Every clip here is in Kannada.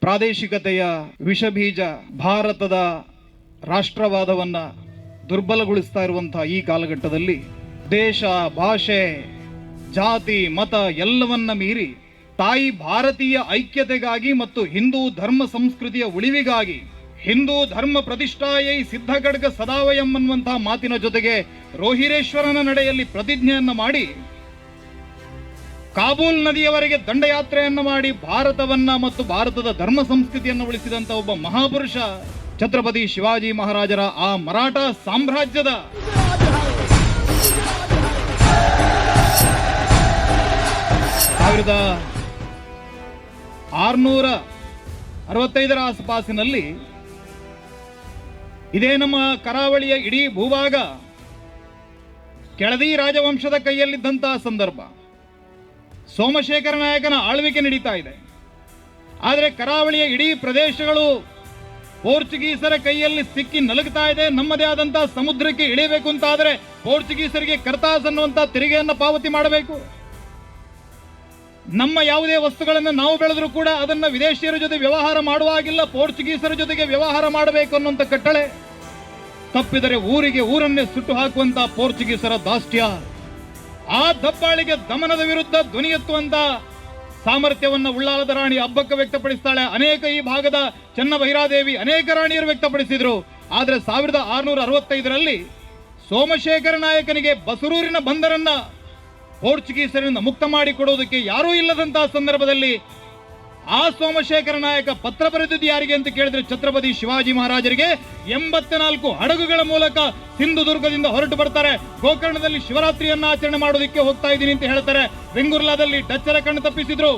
ಪ್ರಾದೇಶಿಕತೆಯ ವಿಷಬೀಜ ಭಾರತದ ರಾಷ್ಟ್ರವಾದವನ್ನು ದುರ್ಬಲಗೊಳಿಸ್ತಾ ಇರುವಂತಹ ಈ ಕಾಲಘಟ್ಟದಲ್ಲಿ ದೇಶ, ಭಾಷೆ, ಜಾತಿ, ಮತ ಎಲ್ಲವನ್ನ ಮೀರಿ ತಾಯಿ ಭಾರತೀಯ ಐಕ್ಯತೆಗಾಗಿ ಮತ್ತು ಹಿಂದೂ ಧರ್ಮ ಸಂಸ್ಕೃತಿಯ ಉಳಿವಿಗಾಗಿ ಹಿಂದೂ ಧರ್ಮ ಪ್ರತಿಷ್ಠಾಯೈ ಸಿದ್ಧಗಡ್ಗ ಸದಾವಯಂ ಅನ್ನುವಂತಹ ಮಾತಿನ ಜೊತೆಗೆ ರೋಹಿರೇಶ್ವರನ ನಡೆಯಲ್ಲಿ ಪ್ರತಿಜ್ಞೆಯನ್ನು ಮಾಡಿ ಕಾಬೂಲ್ ನದಿಯವರೆಗೆ ದಂಡಯಾತ್ರೆಯನ್ನು ಮಾಡಿ ಭಾರತವನ್ನ ಮತ್ತು ಭಾರತದ ಧರ್ಮ ಸಂಸ್ಕೃತಿಯನ್ನು ಉಳಿಸಿದಂತ ಒಬ್ಬ ಮಹಾಪುರುಷ ಛತ್ರಪತಿ ಶಿವಾಜಿ ಮಹಾರಾಜರ ಆ ಮರಾಠ ಸಾಮ್ರಾಜ್ಯದ ಸಾವಿರದ 665 ಆಸುಪಾಸಿನಲ್ಲಿ ಇದೇ ನಮ್ಮ ಕರಾವಳಿಯ ಇಡೀ ಭೂಭಾಗ ಕೆಳದಿ ರಾಜವಂಶದ ಕೈಯಲ್ಲಿದ್ದಂತಹ ಸಂದರ್ಭ. ಸೋಮಶೇಖರ ನಾಯಕನ ಆಳ್ವಿಕೆ ನಡೀತಾ ಇದೆ. ಆದರೆ ಕರಾವಳಿಯ ಇಡೀ ಪ್ರದೇಶಗಳು ಪೋರ್ಚುಗೀಸರ ಕೈಯಲ್ಲಿ ಸಿಕ್ಕಿ ನಲುಗ್ತಾ ಇದೆ. ನಮ್ಮದೇ ಆದಂತಹ ಸಮುದ್ರಕ್ಕೆ ಇಳಿಯಬೇಕು ಅಂತಾದರೆ ಪೋರ್ಚುಗೀಸರಿಗೆ ಕರ್ತಾಸ್ ಅನ್ನುವಂತಹ ತೆರಿಗೆಯನ್ನು ಪಾವತಿ ಮಾಡಬೇಕು. ನಮ್ಮ ಯಾವುದೇ ವಸ್ತುಗಳನ್ನು ನಾವು ಬೆಳೆದರೂ ಕೂಡ ಅದನ್ನು ವಿದೇಶಿಯರ ಜೊತೆ ವ್ಯವಹಾರ ಮಾಡುವಾಗಿಲ್ಲ, ಪೋರ್ಚುಗೀಸರ ಜೊತೆಗೆ ವ್ಯವಹಾರ ಮಾಡಬೇಕು ಅನ್ನುವಂಥ ಕಟ್ಟಳೆ. ತಪ್ಪಿದರೆ ಊರಿಗೆ ಊರನ್ನೇ ಸುಟ್ಟು ಹಾಕುವಂತಹ ಪೋರ್ಚುಗೀಸರ ದಾಷ್ಟ್ಯ, ಆ ದಬ್ಬಾಳಿಗೆ ದಮನದ ವಿರುದ್ಧ ಧ್ವನಿ ಎತ್ತುವಂತ ಸಾಮರ್ಥ್ಯವನ್ನು ಉಳ್ಳಾಲದ ರಾಣಿ ಅಬ್ಬಕ್ಕ ವ್ಯಕ್ತಪಡಿಸ್ತಾಳೆ. ಅನೇಕ ಈ ಭಾಗದ ಚೆನ್ನಭೈರಾದೇವಿ ಅನೇಕ ರಾಣಿಯರು ವ್ಯಕ್ತಪಡಿಸಿದ್ರು. ಆದರೆ 1665ರಲ್ಲಿ ಸೋಮಶೇಖರ ನಾಯಕನಿಗೆ ಬಸರೂರಿನ ಬಂದರನ್ನ ಪೋರ್ಚುಗೀಸರಿಂದ ಮುಕ್ತ ಮಾಡಿಕೊಡುವುದಕ್ಕೆ ಯಾರೂ ಇಲ್ಲದಂತಹ ಸಂದರ್ಭದಲ್ಲಿ ಆ ಸೋಮಶೇಖರ ನಾಯಕ ಪತ್ರ ಬರೆದಿದ್ದು ಯಾರಿಗೆ ಅಂತ ಕೇಳಿದ್ರೆ ಛತ್ರಪತಿ ಶಿವಾಜಿ ಮಹಾರಾಜರಿಗೆ. 84 ಹಡಗುಗಳ ಮೂಲಕ ಸಿಂಧುದುರ್ಗದಿಂದ ಹೊರಟು ಬರ್ತಾರೆ. ಗೋಕರ್ಣದಲ್ಲಿ ಶಿವರಾತ್ರಿಯನ್ನ ಆಚರಣೆ ಮಾಡೋದಕ್ಕೆ ಹೋಗ್ತಾ ಇದ್ದೀನಿ ಅಂತ ಹೇಳ್ತಾರೆ. ವೆಂಗುರ್ಲಾದಲ್ಲಿ ಡಚ್ಚರ ಕಣ್ಣು ತಪ್ಪಿಸಿದ್ರು.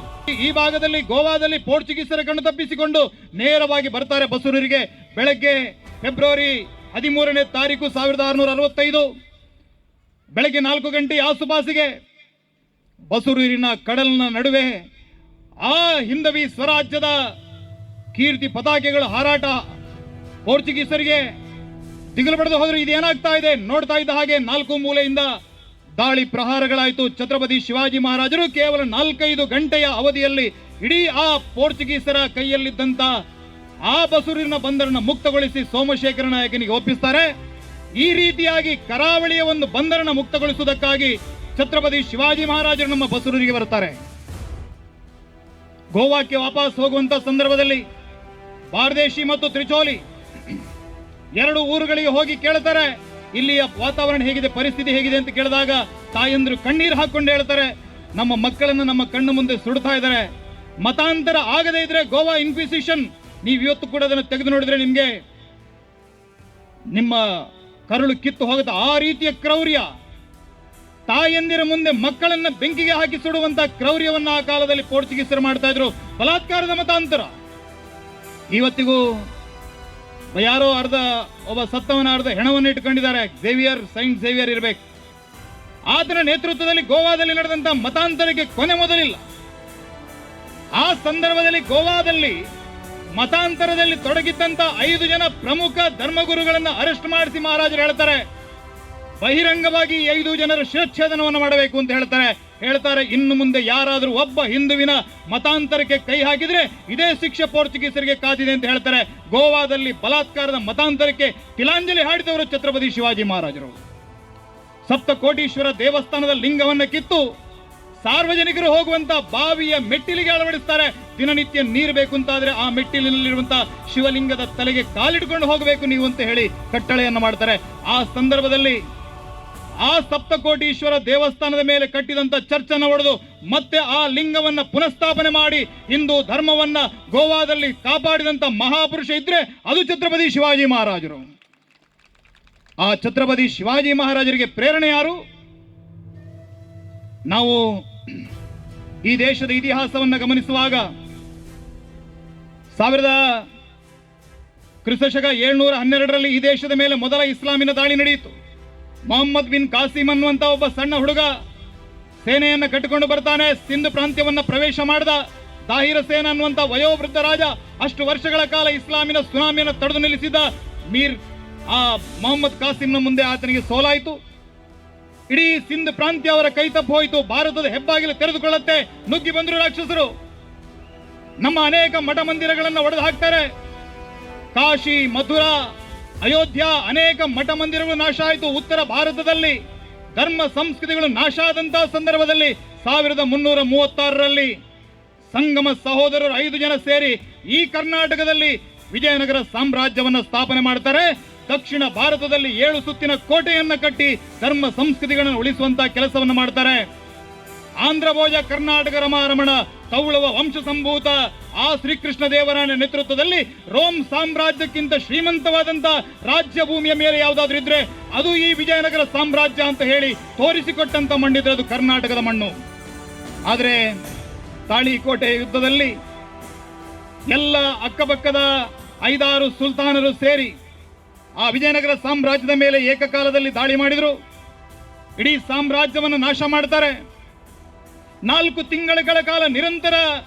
ಈ ಭಾಗದಲ್ಲಿ ಗೋವಾದಲ್ಲಿ ಪೋರ್ಚುಗೀಸರ ಕಣ್ಣು ತಪ್ಪಿಸಿಕೊಂಡು ನೇರವಾಗಿ ಬರ್ತಾರೆ ಬಸರೂರಿಗೆ. ಬೆಳಗ್ಗೆ ಫೆಬ್ರವರಿ 13ನೇ ತಾರೀಕು 1665 ಬೆಳಗ್ಗೆ 4 ಗಂಟೆ ಆಸುಪಾಸಿಗೆ ಬಸರೂರಿನ ಕಡಲಿನ ನಡುವೆ ಆ ಹಿಂದವಿ ಸ್ವರಾಜ್ಯದ ಕೀರ್ತಿ ಪತಾಕೆಗಳ ಹಾರಾಟ ಪೋರ್ಚುಗೀಸರಿಗೆ ದಿಗಿಲು ಬಡಿದು ಹೋದ್ರು. ಇದೇನಾಗ್ತಾ ಇದೆ ನೋಡ್ತಾ ಇದ್ದ ಹಾಗೆ 4 ಮೂಲೆಯಿಂದ ದಾಳಿ ಪ್ರಹಾರಗಳಾಯಿತು. ಛತ್ರಪತಿ ಶಿವಾಜಿ ಮಹಾರಾಜರು ಕೇವಲ 4-5 ಗಂಟೆಯ ಅವಧಿಯಲ್ಲಿ ಇಡೀ ಆ ಪೋರ್ಚುಗೀಸರ ಕೈಯಲ್ಲಿದ್ದಂತ ಆ ಬಸರೂರಿನ ಬಂದರನ್ನು ಮುಕ್ತಗೊಳಿಸಿ ಸೋಮಶೇಖರ ನಾಯಕನಿಗೆ ಒಪ್ಪಿಸ್ತಾರೆ. ಈ ರೀತಿಯಾಗಿ ಕರಾವಳಿಯ ಒಂದು ಬಂದರನ್ನು ಮುಕ್ತಗೊಳಿಸುವುದಕ್ಕಾಗಿ ಛತ್ರಪತಿ ಶಿವಾಜಿ ಮಹಾರಾಜರು ನಮ್ಮ ಬಸರೂರಿಗೆ ಬರ್ತಾರೆ. ಗೋವಾಕ್ಕೆ ವಾಪಸ್ ಹೋಗುವಂತ ಸಂದರ್ಭದಲ್ಲಿ ಬಾರ್ದೇಶಿ ಮತ್ತು ತ್ರಿಚೋಲಿ 2 ಊರುಗಳಿಗೆ ಹೋಗಿ ಕೇಳ್ತಾರೆ, ಇಲ್ಲಿಯ ವಾತಾವರಣ ಹೇಗಿದೆ, ಪರಿಸ್ಥಿತಿ ಹೇಗಿದೆ ಅಂತ ಕೇಳಿದಾಗ ತಾಯಂದ್ರು ಕಣ್ಣೀರು ಹಾಕೊಂಡು ಹೇಳ್ತಾರೆ, ನಮ್ಮ ಮಕ್ಕಳನ್ನು ನಮ್ಮ ಕಣ್ಣು ಮುಂದೆ ಸುಡ್ತಾ ಇದ್ದಾರೆ. ಮತಾಂತರ ಆಗದೇ ಇದ್ರೆ ಗೋವಾ ಇನ್ಕ್ವಿಸಿಷನ್, ನೀವು ಇವತ್ತು ಕೂಡ ಅದನ್ನು ತೆಗೆದು ನೋಡಿದ್ರೆ ನಿಮ್ಗೆ ನಿಮ್ಮ ಕರುಳು ಕಿತ್ತು ಹೋಗುತ್ತೆ. ಆ ರೀತಿಯ ಕ್ರೌರ್ಯ, ತಾಯಂದಿರ ಮುಂದೆ ಮಕ್ಕಳನ್ನ ಬೆಂಕಿಗೆ ಹಾಕಿ ಸುಡುವಂತ ಕ್ರೌರ್ಯವನ್ನ ಆ ಕಾಲದಲ್ಲಿ ಪೋರ್ಚುಗೀಸರು ಮಾಡ್ತಾ ಇದ್ರು. ಬಲಾತ್ಕಾರದ ಮತಾಂತರ. ಇವತ್ತಿಗೂ ಯಾರೋ ಒಬ್ಬ ಸತ್ತವನ ಅರ್ಧ ಹೆಣವನ್ನು ಇಟ್ಕೊಂಡಿದ್ದಾರೆ. ಸೈಂಟ್ ಝೇವಿಯರ್ ಇರಬೇಕು. ಆತನ ನೇತೃತ್ವದಲ್ಲಿ ಗೋವಾದಲ್ಲಿ ನಡೆದಂತ ಮತಾಂತರಕ್ಕೆ ಕೊನೆ ಮೊದಲಿಲ್ಲ. ಆ ಸಂದರ್ಭದಲ್ಲಿ ಗೋವಾದಲ್ಲಿ ಮತಾಂತರದಲ್ಲಿ ತೊಡಗಿದ್ದಂತ 5 ಜನ ಪ್ರಮುಖ ಧರ್ಮಗುರುಗಳನ್ನ ಅರೆಸ್ಟ್ ಮಾಡಿಸಿ ಮಹಾರಾಜರು ಹೇಳ್ತಾರೆ, ಬಹಿರಂಗವಾಗಿ 5 ಜನರ ಶಿರಚ್ಛೇದನವನ್ನು ಮಾಡಬೇಕು ಅಂತ ಹೇಳ್ತಾರೆ. ಇನ್ನು ಮುಂದೆ ಯಾರಾದರೂ ಒಬ್ಬ ಹಿಂದುವಿನ ಮತಾಂತರಕ್ಕೆ ಕೈ ಹಾಕಿದ್ರೆ ಇದೇ ಶಿಕ್ಷೆ ಪೋರ್ಚುಗೀಸರಿಗೆ ಕಾದಿದೆ ಅಂತ ಹೇಳ್ತಾರೆ. ಗೋವಾದಲ್ಲಿ ಬಲಾತ್ಕಾರದ ಮತಾಂತರಕ್ಕೆ ತಿಲಾಂಜಲಿ ಹಾಡಿದವರು ಛತ್ರಪತಿ ಶಿವಾಜಿ ಮಹಾರಾಜರು. ಸಪ್ತಕೋಟೀಶ್ವರ ದೇವಸ್ಥಾನದ ಲಿಂಗವನ್ನು ಕಿತ್ತು ಸಾರ್ವಜನಿಕರು ಹೋಗುವಂತ ಬಾವಿಯ ಮೆಟ್ಟಿಲಿಗೆ ಅಳವಡಿಸ್ತಾರೆ. ದಿನನಿತ್ಯ ನೀರು ಬೇಕು ಅಂತಾದ್ರೆ ಆ ಮೆಟ್ಟಿಲಿನಲ್ಲಿರುವಂತಹ ಶಿವಲಿಂಗದ ತಲೆಗೆ ಕಾಲಿಟ್ಕೊಂಡು ಹೋಗಬೇಕು ನೀವು ಅಂತ ಹೇಳಿ ಕಟ್ಟಳೆಯನ್ನು ಮಾಡ್ತಾರೆ. ಆ ಸಂದರ್ಭದಲ್ಲಿ ಆ ಸಪ್ತಕೋಟೀಶ್ವರ ದೇವಸ್ಥಾನದ ಮೇಲೆ ಕಟ್ಟಿದಂತ ಚರ್ಚನ್ನು ಒಡೆದು ಮತ್ತೆ ಆ ಲಿಂಗವನ್ನ ಪುನಃಸ್ಥಾಪನೆ ಮಾಡಿ ಹಿಂದೂ ಧರ್ಮವನ್ನ ಗೋವಾದಲ್ಲಿ ಕಾಪಾಡಿದಂತ ಮಹಾಪುರುಷ ಇದ್ರೆ ಅದು ಛತ್ರಪತಿ ಶಿವಾಜಿ ಮಹಾರಾಜರು. ಆ ಛತ್ರಪತಿ ಶಿವಾಜಿ ಮಹಾರಾಜರಿಗೆ ಪ್ರೇರಣೆ ಯಾರು? ನಾವು ಈ ದೇಶದ ಇತಿಹಾಸವನ್ನು ಗಮನಿಸುವಾಗ ಕ್ರಿಸ್ತಶಕ 712ರಲ್ಲಿ ಈ ದೇಶದ ಮೇಲೆ ಮೊದಲ ಇಸ್ಲಾಮಿನ ದಾಳಿ ನಡೆಯಿತು. ಮೊಹಮ್ಮದ್ ಬಿನ್ ಕಾಸಿಂ ಅನ್ನುವಂತ ಒಬ್ಬ ಸಣ್ಣ ಹುಡುಗ ಸೇನೆಯನ್ನು ಕಟ್ಟಿಕೊಂಡು ಬರ್ತಾನೆ. ಸಿಂಧ್ ಪ್ರಾಂತ್ಯವನ್ನ ಪ್ರವೇಶ ಮಾಡಿದ. ತಾಹಿರ ಸೇನ್ ಅನ್ನುವಂತ ವಯೋವೃದ್ಧ ರಾಜ ಅಷ್ಟು ವರ್ಷಗಳ ಕಾಲ ಇಸ್ಲಾಮಿನ ಸುನಾಮಿಯನ್ನು ತಡೆದು ನಿಲ್ಲಿಸಿದ ಮೊಹಮ್ಮದ್ ಕಾಸಿಂನ ಮುಂದೆ ಆತನಿಗೆ ಸೋಲಾಯಿತು. ಇಡೀ ಸಿಂಧ್ ಪ್ರಾಂತ್ಯ ಅವರ ಕೈ ತಪ್ಪು ಹೋಯಿತು. ಭಾರತದ ಹೆಬ್ಬಾಗಿಲು ತೆರೆದುಕೊಳ್ಳುತ್ತೆ. ನುಗ್ಗಿ ಬಂದರು ರಾಕ್ಷಸರು. ನಮ್ಮ ಅನೇಕ ಮಠ ಮಂದಿರಗಳನ್ನು ಒಡೆದು ಹಾಕ್ತಾರೆ. ಕಾಶಿ, ಮಥುರಾ, ಅಯೋಧ್ಯ ಅನೇಕ ಮಠ ಮಂದಿರಗಳು ನಾಶ ಆಯಿತು. ಉತ್ತರ ಭಾರತದಲ್ಲಿ ಧರ್ಮ ಸಂಸ್ಕೃತಿಗಳು ನಾಶ ಆದಂತಹ ಸಂದರ್ಭದಲ್ಲಿ 1336ರಲ್ಲಿ ಸಂಗಮ ಸಹೋದರರು 5 ಜನ ಸೇರಿ ಈ ಕರ್ನಾಟಕದಲ್ಲಿ ವಿಜಯನಗರ ಸಾಮ್ರಾಜ್ಯವನ್ನು ಸ್ಥಾಪನೆ ಮಾಡ್ತಾರೆ. ದಕ್ಷಿಣ ಭಾರತದಲ್ಲಿ 7 ಸುತ್ತಿನ ಕೋಟೆಯನ್ನು ಕಟ್ಟಿ ಧರ್ಮ ಸಂಸ್ಕೃತಿಗಳನ್ನು ಉಳಿಸುವಂತಹ ಕೆಲಸವನ್ನು ಮಾಡ್ತಾರೆ. ಆಂಧ್ರ ಭೋಜ ಕರ್ನಾಟಕ ರಮಾರಮಣ ತೌಳವ ವಂಶ ಸಂಭೂತ ಆ ಶ್ರೀಕೃಷ್ಣ ದೇವರಾಯನ ನೇತೃತ್ವದಲ್ಲಿ ರೋಮ್ ಸಾಮ್ರಾಜ್ಯಕ್ಕಿಂತ ಶ್ರೀಮಂತವಾದಂತ ರಾಜ್ಯ ಭೂಮಿಯ ಮೇಲೆ ಯಾವುದಾದ್ರೂ ಇದ್ರೆ ಅದು ಈ ವಿಜಯನಗರ ಸಾಮ್ರಾಜ್ಯ ಅಂತ ಹೇಳಿ ತೋರಿಸಿಕೊಟ್ಟಂತ ಮಣ್ಣಿದ್ರೆ ಅದು ಕರ್ನಾಟಕದ ಮಣ್ಣು. ಆದರೆ ತಾಳಿಕೋಟೆ ಯುದ್ಧದಲ್ಲಿ ಎಲ್ಲ ಅಕ್ಕಪಕ್ಕದ 5-6 ಸುಲ್ತಾನರು ಸೇರಿ ಆ ವಿಜಯನಗರ ಸಾಮ್ರಾಜ್ಯದ ಮೇಲೆ ಏಕಕಾಲದಲ್ಲಿ ದಾಳಿ ಮಾಡಿದ್ರು. ಇಡೀ ಸಾಮ್ರಾಜ್ಯವನ್ನು ನಾಶ ಮಾಡ್ತಾರೆ. 4 ತಿಂಗಳ ಕಾಲ ನಿರಂತರ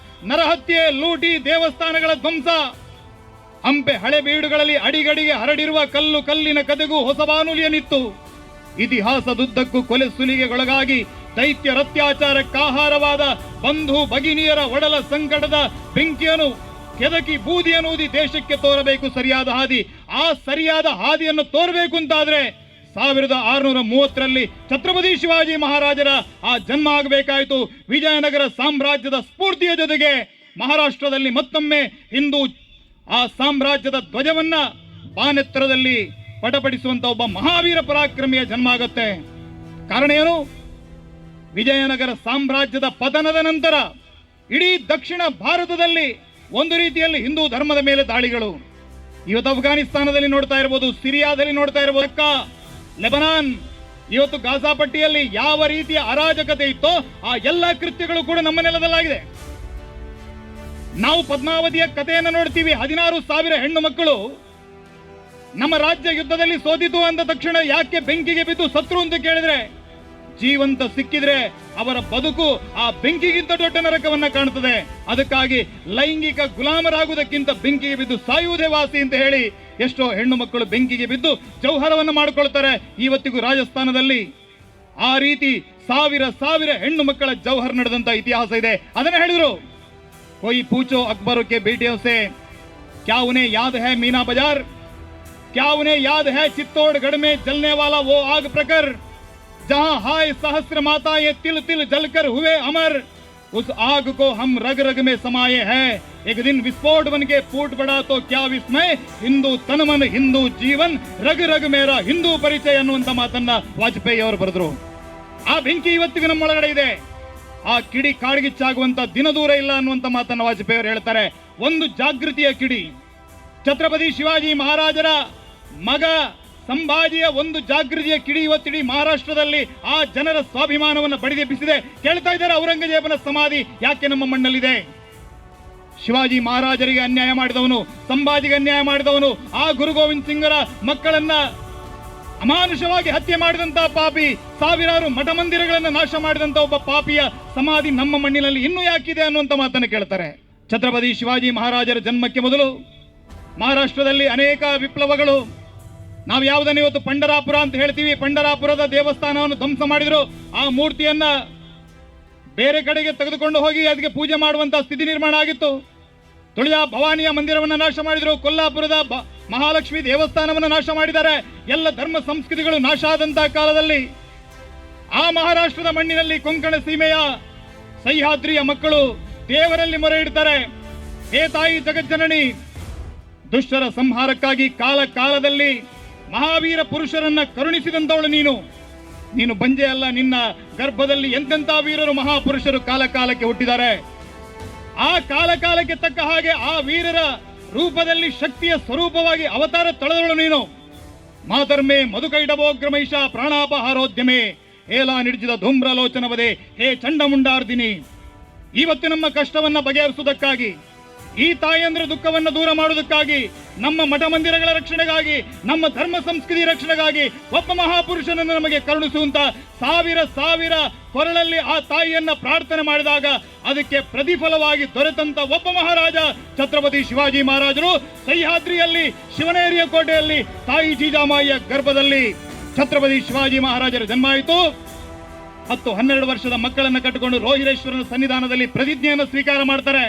ನರಹತ್ಯೆ, ಲೂಟಿ, ದೇವಸ್ಥಾನಗಳ ಧ್ವಂಸ, ಹಂಪೆ ಹಳೆಬೀಡುಗಳಲ್ಲಿ ಅಡಿಗಡಿಗೆ ಹರಡಿರುವ ಕಲ್ಲಿನ ಕದೆಗೂ ಹೊಸ ಬಾನುಲಿಯನಿತ್ತು. ಇತಿಹಾಸದುದ್ದಕ್ಕೂ ಕೊಲೆ ಸುಲಿಗೆಗೊಳಗಾಗಿ ದೈತ್ಯರ ಅತ್ಯಾಚಾರಕ್ಕಾಹಾರವಾದ ಬಂಧು ಭಗಿನಿಯರ ಒಡಲ ಸಂಕಟದ ಬೆಂಕಿಯನ್ನು ಕೆದಕಿ ಬೂದಿಯನ್ನೂದಿ ದೇಶಕ್ಕೆ ತೋರಬೇಕು ಸರಿಯಾದ ಹಾದಿ. ಆ ಸರಿಯಾದ ಹಾದಿಯನ್ನು ತೋರಬೇಕು ಅಂತಾದ್ರೆ 1630ರಲ್ಲಿ ಛತ್ರಪತಿ ಶಿವಾಜಿ ಮಹಾರಾಜರ ಆ ಜನ್ಮ ಆಗಬೇಕಾಯಿತು. ವಿಜಯನಗರ ಸಾಮ್ರಾಜ್ಯದ ಸ್ಫೂರ್ತಿಯ ಜೊತೆಗೆ ಮಹಾರಾಷ್ಟ್ರದಲ್ಲಿ ಮತ್ತೊಮ್ಮೆ ಹಿಂದೂ ಆ ಸಾಮ್ರಾಜ್ಯದ ಧ್ವಜವನ್ನ ಬಾನೆತ್ತರದಲ್ಲಿ ಪಟಪಡಿಸುವಂತ ಒಬ್ಬ ಮಹಾವೀರ ಪರಾಕ್ರಮಿಯ ಜನ್ಮ ಆಗತ್ತೆ. ಕಾರಣ ಏನು? ವಿಜಯನಗರ ಸಾಮ್ರಾಜ್ಯದ ಪತನದ ನಂತರ ಇಡೀ ದಕ್ಷಿಣ ಭಾರತದಲ್ಲಿ ಒಂದು ರೀತಿಯಲ್ಲಿ ಹಿಂದೂ ಧರ್ಮದ ಮೇಲೆ ದಾಳಿಗಳು. ಇವತ್ತು ಅಫ್ಘಾನಿಸ್ತಾನದಲ್ಲಿ ನೋಡ್ತಾ ಇರಬಹುದು, ಸಿರಿಯಾದಲ್ಲಿ ನೋಡ್ತಾ ಇರಬಹುದು, ಲೆಬನಾನ್, ಇವತ್ತು ಗಾಜಾ ಪಟ್ಟಿಯಲ್ಲಿ ಯಾವ ರೀತಿಯ ಅರಾಜಕತೆ ಇತ್ತೋ ಆ ಎಲ್ಲ ಕೃತ್ಯಗಳು ಕೂಡ ನಮ್ಮ ನೆಲದಲ್ಲಾಗಿದೆ. ನಾವು ಪದ್ಮಾವತಿಯ ಕಥೆಯನ್ನು ನೋಡ್ತೀವಿ. 16,000 ಹೆಣ್ಣು ಮಕ್ಕಳು ನಮ್ಮ ರಾಜ್ಯ ಯುದ್ಧದಲ್ಲಿ ಸೋತಿತು ಅಂದ ತಕ್ಷಣ ಯಾಕೆ ಬೆಂಕಿಗೆ ಬಿದ್ದು ಸತ್ರು ಅಂತ ಕೇಳಿದ್ರೆ, ಜೀವಂತ ಸಿಕ್ಕಿದ್ರೆ ಅವರ ಬದುಕು ಆ ಬೆಂಕಿಗಿಂತ ದೊಡ್ಡ ನರಕವನ್ನ ಕಾಣುತ್ತದೆ. ಅದಕ್ಕಾಗಿ ಲೈಂಗಿಕ ಗುಲಾಮರಾಗುವುದಕ್ಕಿಂತ ಬೆಂಕಿಗೆ ಬಿದ್ದು ಸಾಯುವುದೇ ವಾಸಿ ಅಂತ ಹೇಳಿ ಎಷ್ಟೋ ಹೆಣ್ಣು ಮಕ್ಕಳು ಬೆಂಕಿಗೆ ಬಿದ್ದು ಜೌಹರವನ್ನು ಮಾಡಿಕೊಳ್ತಾರೆ. ಇವತ್ತಿಗೂ ರಾಜಸ್ಥಾನದಲ್ಲಿ ಆ ರೀತಿ ಸಾವಿರ ಹೆಣ್ಣು ಮಕ್ಕಳ ಜೌಹರ್ ನಡೆದಂತ ಇತಿಹಾಸ ಇದೆ. ಅದನ್ನ ಹೇಳಿದ್ರು, कोई पूछो अकबर के बेटियों से क्या उन्हें याद है मीना बाजार, क्या उन्हें याद है चित्तौड़गढ़ में जलने वाला वो आग प्रकर जहां हाय सहस्र माता ये तिल तिल जलकर हुए अमर, उस आग को हम रग रग में समाये हैं, एक दिन विस्फोट बन के फूट पड़ा तो क्या विस्मय, हिंदू तन मन हिंदू जीवन रग रग मेरा हिंदू परिचय ಅನ್ನುವಂತ ಮಾತನ್ನ ವಾಜಪೇಯಿ ಅವರು ಬರೆದ್ರು. ಆ ಬೆಂಕಿ ಇವತ್ತಿಗೂ ನಮ್ಮೊಳಗಡೆ ಇದೆ. ಆ ಕಿಡಿ ಕಾಡ್ಗಿಚ್ಚಾಗುವಂತ ದಿನ ದೂರ ಇಲ್ಲ ಅನ್ನುವಂತ ಮಾತನ್ನ ವಾಜಪೇಯಿ ಅವರು ಹೇಳ್ತಾರೆ. ಒಂದು ಜಾಗೃತಿಯ ಕಿಡಿ ಛತ್ರಪತಿ ಶಿವಾಜಿ ಮಹಾರಾಜರ ಮಗ ಸಂಭಾಜಿಯ ಒಂದು ಜಾಗೃತಿಯ ಕಿಡಿ ಇವತ್ತಿಡೀ ಮಹಾರಾಷ್ಟ್ರದಲ್ಲಿ ಆ ಜನರ ಸ್ವಾಭಿಮಾನವನ್ನು ಬಡಿದೆಬ್ಬಿಸಿದೆ. ಕೇಳ್ತಾ ಇದ್ದಾರೆ, ಔರಂಗಜೇಬನ ಸಮಾಧಿ ಯಾಕೆ ನಮ್ಮ ಮಣ್ಣಲ್ಲಿದೆ? ಶಿವಾಜಿ ಮಹಾರಾಜರಿಗೆ ಅನ್ಯಾಯ ಮಾಡಿದವನು, ಸಂಭಾಜಿಗೆ ಅನ್ಯಾಯ ಮಾಡಿದವನು, ಆ ಗುರು ಗೋವಿಂದ್ ಸಿಂಗರ ಮಕ್ಕಳನ್ನ ಅಮಾನುಷವಾಗಿ ಹತ್ಯೆ ಮಾಡಿದಂತಹ ಪಾಪಿ, ಸಾವಿರಾರು ಮಠ ಮಂದಿರಗಳನ್ನು ನಾಶ ಮಾಡಿದಂತ ಒಬ್ಬ ಪಾಪಿಯ ಸಮಾಧಿ ನಮ್ಮ ಮಣ್ಣಿನಲ್ಲಿ ಇನ್ನೂ ಯಾಕಿದೆ ಅನ್ನುವಂತ ಮಾತನ್ನು ಕೇಳ್ತಾರೆ. ಛತ್ರಪತಿ ಶಿವಾಜಿ ಮಹಾರಾಜರ ಜನ್ಮಕ್ಕೆ ಮೊದಲು ಮಹಾರಾಷ್ಟ್ರದಲ್ಲಿ ಅನೇಕ ವಿಪ್ಲವಗಳು. ನಾವು ಯಾವುದನ್ನು ಇವತ್ತು ಪಂಡರಾಪುರ ಅಂತ ಹೇಳ್ತೀವಿ, ಪಂಡರಾಪುರದ ದೇವಸ್ಥಾನವನ್ನು ಧ್ವಂಸ ಮಾಡಿದ್ರು. ಆ ಮೂರ್ತಿಯನ್ನ ಬೇರೆ ಕಡೆಗೆ ತೆಗೆದುಕೊಂಡು ಹೋಗಿ ಅದಕ್ಕೆ ಪೂಜೆ ಮಾಡುವಂತಹ ಸ್ಥಿತಿ ನಿರ್ಮಾಣ ಆಗಿತ್ತು. ತುಳಿಯ ಭವಾನಿಯ ಮಂದಿರವನ್ನು ನಾಶ ಮಾಡಿದ್ರು. ಕೊಲ್ಲಾಪುರದ ಮಹಾಲಕ್ಷ್ಮಿ ದೇವಸ್ಥಾನವನ್ನು ನಾಶ ಮಾಡಿದ್ದಾರೆ. ಎಲ್ಲ ಧರ್ಮ ಸಂಸ್ಕೃತಿಗಳು ನಾಶ ಆದಂತಹ ಕಾಲದಲ್ಲಿ ಆ ಮಹಾರಾಷ್ಟ್ರದ ಮಣ್ಣಿನಲ್ಲಿ ಕೊಂಕಣ ಸೀಮೆಯ ಸಹ್ಯಾದ್ರಿಯ ಮಕ್ಕಳು ದೇವರಲ್ಲಿ ಮೊರೆ ಇಡ್ತಾರೆ, ಹೇ ತಾಯಿ ಜಗಜ್ಜನನಿ, ದುಷ್ಟರ ಸಂಹಾರಕ್ಕಾಗಿ ಕಾಲ ಕಾಲದಲ್ಲಿ ಮಹಾವೀರ ಪುರುಷರನ್ನ ಕರುಣಿಸಿದಂತವಳು ನೀನು ಬಂಜೆ ಅಲ್ಲ, ನಿನ್ನ ಗರ್ಭದಲ್ಲಿ ಎಂತೆಂಥ ವೀರರು ಮಹಾಪುರುಷರು ಕಾಲ ಕಾಲಕ್ಕೆ ಹುಟ್ಟಿದ್ದಾರೆ. ಆ ಕಾಲ ಕಾಲಕ್ಕೆ ತಕ್ಕ ಹಾಗೆ ಆ ವೀರರ ರೂಪದಲ್ಲಿ ಶಕ್ತಿಯ ಸ್ವರೂಪವಾಗಿ ಅವತಾರ ತಳೆದವಳು ನೀನು. ಮಾತರ್ಮೆ ಮಧುಕೈಡಭೋಗ್ರಮೈಷ ಪ್ರಾಣಾಪಹಾರೋದ್ಯಮೆ ಹೇಲ ನಿರ್ಜಿತ ಧೂಮ್ರಲೋಚನವದೆ ಹೇ ಚಂಡಮುಂಡಾರ್ದಿನಿ. ಇವತ್ತು ನಮ್ಮ ಕಷ್ಟವನ್ನ ಬಗೆಹರಿಸುವುದಕ್ಕಾಗಿ, ಈ ತಾಯಂದ್ರ ದುಃಖವನ್ನು ದೂರ ಮಾಡುವುದಕ್ಕಾಗಿ, ನಮ್ಮ ಮಠ ಮಂದಿರಗಳ ರಕ್ಷಣೆಗಾಗಿ, ನಮ್ಮ ಧರ್ಮ ಸಂಸ್ಕೃತಿ ರಕ್ಷಣೆಗಾಗಿ ಒಬ್ಬ ಮಹಾಪುರುಷನನ್ನು ನಮಗೆ ಕರುಣಿಸುವಂತ ಸಾವಿರ ಕೊರಳಲ್ಲಿ ಆ ತಾಯಿಯನ್ನ ಪ್ರಾರ್ಥನೆ ಮಾಡಿದಾಗ ಅದಕ್ಕೆ ಪ್ರತಿಫಲವಾಗಿ ದೊರೆತಂತ ಒಬ್ಬ ಮಹಾರಾಜ ಛತ್ರಪತಿ ಶಿವಾಜಿ ಮಹಾರಾಜರು. ಸಹ್ಯಾದ್ರಿಯಲ್ಲಿ ಶಿವನೇರಿಯ ಕೋಟೆಯಲ್ಲಿ ತಾಯಿ ಜೀಜಾಮಾಯಿಯ ಗರ್ಭದಲ್ಲಿ ಛತ್ರಪತಿ ಶಿವಾಜಿ ಮಹಾರಾಜರ ಜನ್ಮ ಆಯಿತು. 10-12 ವರ್ಷದ ಮಕ್ಕಳನ್ನು ಕಟ್ಟಿಕೊಂಡು ರೋಹಿರೇಶ್ವರನ ಸನ್ನಿಧಾನದಲ್ಲಿ ಪ್ರತಿಜ್ಞೆಯನ್ನು ಸ್ವೀಕಾರ ಮಾಡ್ತಾರೆ.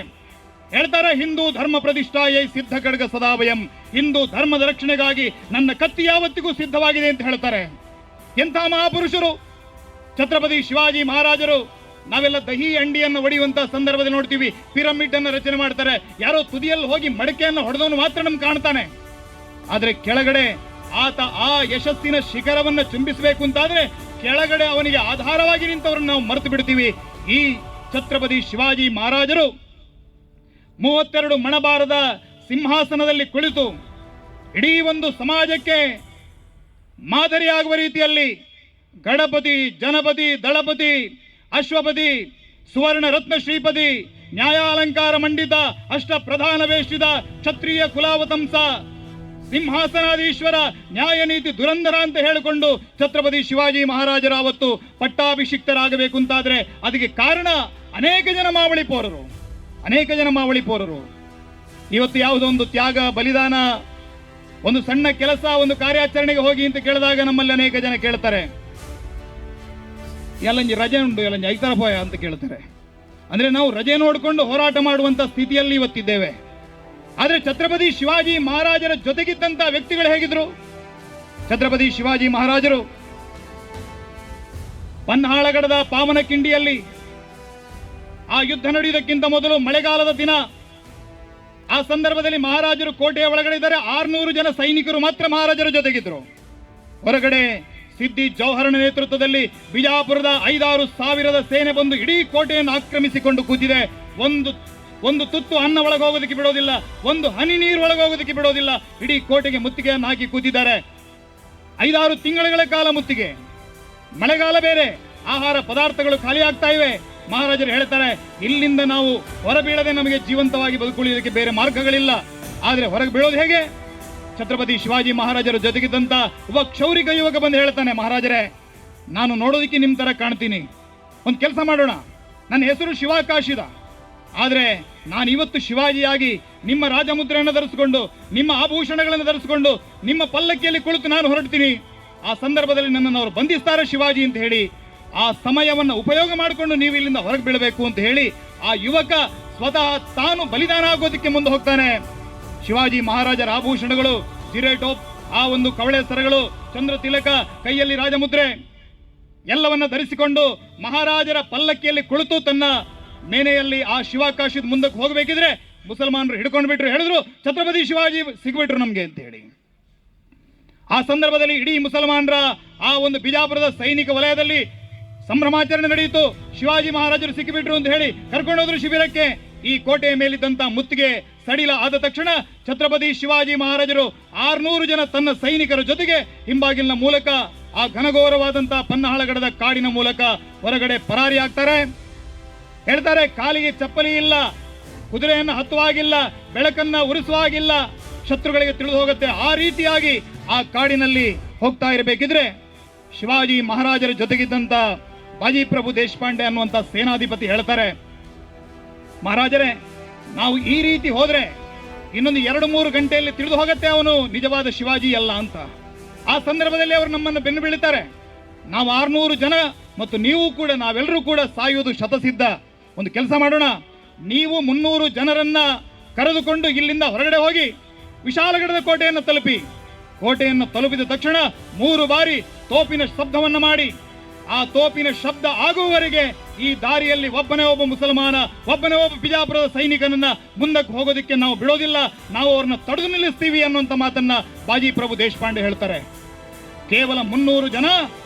ಹೇಳ್ತಾರೆ, ಹಿಂದೂ ಧರ್ಮ ಪ್ರತಿಷ್ಠಾಯೇ ಸಿದ್ಧ ಖಡ್ಗ ಸದಾಭಯಂ. ಹಿಂದೂ ಧರ್ಮದ ರಕ್ಷಣೆಗಾಗಿ ನನ್ನ ಕತ್ತಿ ಯಾವತ್ತಿಗೂ ಸಿದ್ಧವಾಗಿದೆ ಅಂತ ಹೇಳ್ತಾರೆ. ಎಂಥ ಮಹಾಪುರುಷರು ಛತ್ರಪತಿ ಶಿವಾಜಿ ಮಹಾರಾಜರು. ನಾವೆಲ್ಲ ದಹಿ ಅಂಡಿಯನ್ನು ಒಡೆಯುವಂತಹ ಸಂದರ್ಭದಲ್ಲಿ ನೋಡ್ತೀವಿ, ಪಿರಮಿಡ್ ಅನ್ನು ರಚನೆ ಮಾಡ್ತಾರೆ. ಯಾರೋ ತುದಿಯಲ್ಲಿ ಹೋಗಿ ಮಡಕೆಯನ್ನು ಹೊಡೆದವನು ಮಾತ್ರ ನಮ್ಗೆ ಕಾಣ್ತಾನೆ. ಆದ್ರೆ ಕೆಳಗಡೆ ಆತ ಆ ಯಶಸ್ಸಿನ ಶಿಖರವನ್ನು ಚುಂಬಿಸಬೇಕು ಅಂತಾದ್ರೆ ಕೆಳಗಡೆ ಅವನಿಗೆ ಆಧಾರವಾಗಿ ನಿಂತವರನ್ನು ನಾವು ಮರೆತು ಬಿಡ್ತೀವಿ. ಈ ಛತ್ರಪತಿ ಶಿವಾಜಿ ಮಹಾರಾಜರು 32 ಮಣಬಾರದ ಸಿಂಹಾಸನದಲ್ಲಿ ಕುಳಿತು ಇಡೀ ಒಂದು ಸಮಾಜಕ್ಕೆ ಮಾದರಿಯಾಗುವ ರೀತಿಯಲ್ಲಿ ಗಣಪತಿ, ಜನಪತಿ, ದಳಪತಿ, ಅಶ್ವಪತಿ, ಸುವರ್ಣ ರತ್ನ ಶ್ರೀಪತಿ, ನ್ಯಾಯಾಲಂಕಾರ ಮಂಡಿತ, ಅಷ್ಟ ಪ್ರಧಾನ ವೇಷಿತ, ಕ್ಷತ್ರಿಯ ಕುಲಾವತಂಸ, ಸಿಂಹಾಸನಾಧೀಶ್ವರ, ನ್ಯಾಯ ನೀತಿ ದುರಂಧರ ಅಂತ ಹೇಳಿಕೊಂಡು ಛತ್ರಪತಿ ಶಿವಾಜಿ ಮಹಾರಾಜರ ಅವತ್ತು ಪಟ್ಟಾಭಿಷಿಕ್ತರಾಗಬೇಕು ಅಂತಾದ್ರೆ ಅದಕ್ಕೆ ಕಾರಣ ಅನೇಕ ಜನ ಮಾವಳಿ ಪೋರರು. ಇವತ್ತು ಯಾವುದೋ ಒಂದು ತ್ಯಾಗ, ಬಲಿದಾನ, ಒಂದು ಸಣ್ಣ ಕೆಲಸ, ಒಂದು ಕಾರ್ಯಾಚರಣೆಗೆ ಹೋಗಿ ಅಂತ ಕೇಳಿದಾಗ ನಮ್ಮಲ್ಲಿ ಅನೇಕ ಜನ ಕೇಳ್ತಾರೆ, ಎಲ್ಲಂಜಿ ರಜೆ ಉಂಟು, ಎಲ್ಲಂಜಿ ಐತರ ಪೋಯ ಅಂತ ಕೇಳ್ತಾರೆ. ಅಂದ್ರೆ ನಾವು ರಜೆ ನೋಡಿಕೊಂಡು ಹೋರಾಟ ಮಾಡುವಂತ ಸ್ಥಿತಿಯಲ್ಲಿ ಇವತ್ತಿದ್ದೇವೆ. ಆದ್ರೆ ಛತ್ರಪತಿ ಶಿವಾಜಿ ಮಹಾರಾಜರ ಜೊತೆಗಿದ್ದಂತ ವ್ಯಕ್ತಿಗಳು ಹೇಗಿದ್ರು? ಛತ್ರಪತಿ ಶಿವಾಜಿ ಮಹಾರಾಜರು ಪನ್ಹಾಳಗಡದ ಪಾವನಕಿಂಡಿಯಲ್ಲಿ ಆ ಯುದ್ಧ ನಡೆಯುವುದಕ್ಕಿಂತ ಮೊದಲು ಮಳೆಗಾಲದ ದಿನ, ಆ ಸಂದರ್ಭದಲ್ಲಿ ಮಹಾರಾಜರು ಕೋಟೆಯ ಒಳಗಡೆ ಇದ್ದಾರೆ. 600 ಜನ ಸೈನಿಕರು ಮಾತ್ರ ಮಹಾರಾಜರ ಜೊತೆಗಿದ್ರು. ಹೊರಗಡೆ ಸಿದ್ದಿ ಜೌಹರನ ನೇತೃತ್ವದಲ್ಲಿ ಬಿಜಾಪುರದ 5-6 ಸಾವಿರದ ಸೇನೆ ಬಂದು ಇಡೀ ಕೋಟೆಯನ್ನು ಆಕ್ರಮಿಸಿಕೊಂಡು ಕೂತಿದೆ. ಒಂದು ತುತ್ತು ಅನ್ನ ಒಳಗೋಗೋದಕ್ಕೆ ಬಿಡೋದಿಲ್ಲ, ಒಂದು ಹನಿ ನೀರು ಒಳಗೋಗೋದಕ್ಕೆ ಬಿಡೋದಿಲ್ಲ. ಇಡೀ ಕೋಟೆಗೆ ಮುತ್ತಿಗೆಯನ್ನು ಹಾಕಿ ಕೂತಿದ್ದಾರೆ. 5-6 ತಿಂಗಳ ಕಾಲ ಮುತ್ತಿಗೆ. ಮಳೆಗಾಲ ಬೇರೆ, ಆಹಾರ ಪದಾರ್ಥಗಳು ಖಾಲಿ ಆಗ್ತಾ ಇವೆ. ಮಹಾರಾಜರು ಹೇಳ್ತಾರೆ, ಇಲ್ಲಿಂದ ನಾವು ಹೊರಬೀಳದೆ ನಮಗೆ ಜೀವಂತವಾಗಿ ಬದುಕುಳಿಯೋದಕ್ಕೆ ಬೇರೆ ಮಾರ್ಗಗಳಿಲ್ಲ. ಆದ್ರೆ ಹೊರಗೆ ಬೀಳೋದು ಹೇಗೆ? ಛತ್ರಪತಿ ಶಿವಾಜಿ ಮಹಾರಾಜರ ಜೊತೆಗಿದ್ದಂತ ಒಬ್ಬ ಕ್ಷೌರಿಕ ಯುವಕ ಬಂದು ಹೇಳ್ತಾನೆ, ಮಹಾರಾಜರೇ, ನಾನು ನೋಡೋದಕ್ಕೆ ನಿಮ್ ತರ ಕಾಣ್ತೀನಿ, ಒಂದು ಕೆಲಸ ಮಾಡೋಣ. ನನ್ನ ಹೆಸರು ಶಿವಾಕಾಶಿದ, ಆದ್ರೆ ನಾನು ಇವತ್ತು ಶಿವಾಜಿಯಾಗಿ ನಿಮ್ಮ ರಾಜಮುದ್ರೆಯನ್ನು ಧರಿಸಿಕೊಂಡು, ನಿಮ್ಮ ಆಭೂಷಣಗಳನ್ನು ಧರಿಸಿಕೊಂಡು, ನಿಮ್ಮ ಪಲ್ಲಕ್ಕಿಯಲ್ಲಿ ಕುಳಿತು ನಾನು ಹೊರಡ್ತೀನಿ. ಆ ಸಂದರ್ಭದಲ್ಲಿ ನನ್ನನ್ನು ಅವರು ಬಂಧಿಸ್ತಾರೆ ಶಿವಾಜಿ ಅಂತ ಹೇಳಿ, ಆ ಸಮಯವನ್ನು ಉಪಯೋಗ ಮಾಡಿಕೊಂಡು ನೀವು ಇಲ್ಲಿಂದ ಹೊರಗೆ ಬೀಳಬೇಕು ಅಂತ ಹೇಳಿ ಆ ಯುವಕ ಸ್ವತಃ ತಾನು ಬಲಿದಾನ ಆಗೋದಕ್ಕೆ ಮುಂದೆ ಹೋಗ್ತಾನೆ. ಶಿವಾಜಿ ಮಹಾರಾಜರ ಆಭೂಷಣಗಳು, ಜಿರೆ ಟೋಪ್, ಆ ಒಂದು ಕವಳೆ ಸರಗಳು, ಚಂದ್ರ ತಿಲಕ, ಕೈಯಲ್ಲಿ ರಾಜಮುದ್ರೆ ಎಲ್ಲವನ್ನ ಧರಿಸಿಕೊಂಡು ಮಹಾರಾಜರ ಪಲ್ಲಕ್ಕಿಯಲ್ಲಿ ಕುಳಿತು ತನ್ನ ಮೇನೆಯಲ್ಲಿ ಆ ಶಿವಾಕಾಶದ ಮುಂದಕ್ಕೆ ಹೋಗಬೇಕಿದ್ರೆ ಮುಸಲ್ಮಾನರು ಹಿಡ್ಕೊಂಡು ಬಿಟ್ರು. ಹೇಳಿದ್ರು, ಛತ್ರಪತಿ ಶಿವಾಜಿ ಸಿಗ್ಬಿಟ್ರು ನಮ್ಗೆ ಅಂತ ಹೇಳಿ. ಆ ಸಂದರ್ಭದಲ್ಲಿ ಇಡೀ ಮುಸಲ್ಮಾನರ ಆ ಒಂದು ಬಿಜಾಪುರದ ಸೈನಿಕ ವಲಯದಲ್ಲಿ ಸಂಭ್ರಮಾಚರಣೆ ನಡೆಯಿತು. ಶಿವಾಜಿ ಮಹಾರಾಜರು ಸಿಕ್ಕಿಬಿಟ್ರು ಅಂತ ಹೇಳಿ ಕರ್ಕೊಂಡೋದ್ರು ಶಿಬಿರಕ್ಕೆ. ಈ ಕೋಟೆಯ ಮೇಲಿದ್ದಂತ ಮುತ್ತಿಗೆ ಸಡಿಲ ಆದ ತಕ್ಷಣ ಛತ್ರಪತಿ ಶಿವಾಜಿ ಮಹಾರಾಜರು 600 ಜನ ತನ್ನ ಸೈನಿಕರ ಜೊತೆಗೆ ಹಿಂಬಾಗಿಲಿನ ಮೂಲಕ ಆ ಘನಘೋರವಾದಂತಹ ಪನ್ನಹಾಳಗಡದ ಕಾಡಿನ ಮೂಲಕ ಹೊರಗಡೆ ಪರಾರಿ ಆಗ್ತಾರೆ. ಹೇಳ್ತಾರೆ, ಕಾಲಿಗೆ ಚಪ್ಪಲಿ ಇಲ್ಲ, ಕುದುರೆಯನ್ನು ಹತ್ತುವಾಗಿಲ್ಲ, ಬೆಳಕನ್ನ ಉರಿಸುವಾಗಿಲ್ಲ, ಶತ್ರುಗಳಿಗೆ ತಿಳಿದು ಹೋಗುತ್ತೆ. ಆ ರೀತಿಯಾಗಿ ಆ ಕಾಡಿನಲ್ಲಿ ಹೋಗ್ತಾ ಇರಬೇಕಿದ್ರೆ ಶಿವಾಜಿ ಮಹಾರಾಜರ ಜೊತೆಗಿದ್ದಂತ ಬಾಜಿಪ್ರಭು ದೇಶಪಾಂಡೆ ಅನ್ನುವಂತ ಸೇನಾಧಿಪತಿ ಹೇಳ್ತಾರೆ, ಮಹಾರಾಜರೇ, ನಾವು ಈ ರೀತಿ ಹೋದ್ರೆ ಇನ್ನೊಂದು 2-3 ಗಂಟೆಯಲ್ಲಿ ತಿಳಿದು ಹೋಗುತ್ತೆ ಅವನು ನಿಜವಾದ ಶಿವಾಜಿ ಅಲ್ಲ ಅಂತ. ಆ ಸಂದರ್ಭದಲ್ಲಿ ಅವರು ನಮ್ಮನ್ನು ಬೆನ್ನು ಬೀಳುತ್ತಾರೆ. ನಾವು 600 ಜನ ಮತ್ತು ನೀವು ಕೂಡ, ನಾವೆಲ್ಲರೂ ಕೂಡ ಸಾಯುವುದು ಶತಸಿದ್ಧ. ಒಂದು ಕೆಲಸ ಮಾಡೋಣ, ನೀವು 300 ಜನರನ್ನ ಕರೆದುಕೊಂಡು ಇಲ್ಲಿಂದ ಹೊರಗಡೆ ಹೋಗಿ ವಿಶಾಲಗಡದ ಕೋಟೆಯನ್ನು ತಲುಪಿ. ಕೋಟೆಯನ್ನು ತಲುಪಿದ ತಕ್ಷಣ 3 ಬಾರಿ ತೋಪಿನ ಶಬ್ದವನ್ನು ಮಾಡಿ, ಆ ತೋಪಿನ ಶಬ್ದ ಆಗುವವರೆಗೆ ಈ ದಾರಿಯಲ್ಲಿ ಒಬ್ಬನೇ ಒಬ್ಬ ಮುಸಲ್ಮಾನ, ಒಬ್ಬನೇ ಒಬ್ಬ ಬಿಜಾಪುರದ ಸೈನಿಕನನ್ನ ಮುಂದಕ್ಕೆ ಹೋಗೋದಕ್ಕೆ ನಾವು ಬಿಡೋದಿಲ್ಲ, ನಾವು ಅವ್ರನ್ನ ತಡೆದು ನಿಲ್ಲಿಸ್ತೀವಿ ಅನ್ನುವಂತ ಮಾತನ್ನ ಬಾಜಿಪ್ರಭು ದೇಶಪಾಂಡೆ ಹೇಳ್ತಾರೆ. ಕೇವಲ 300 ಜನ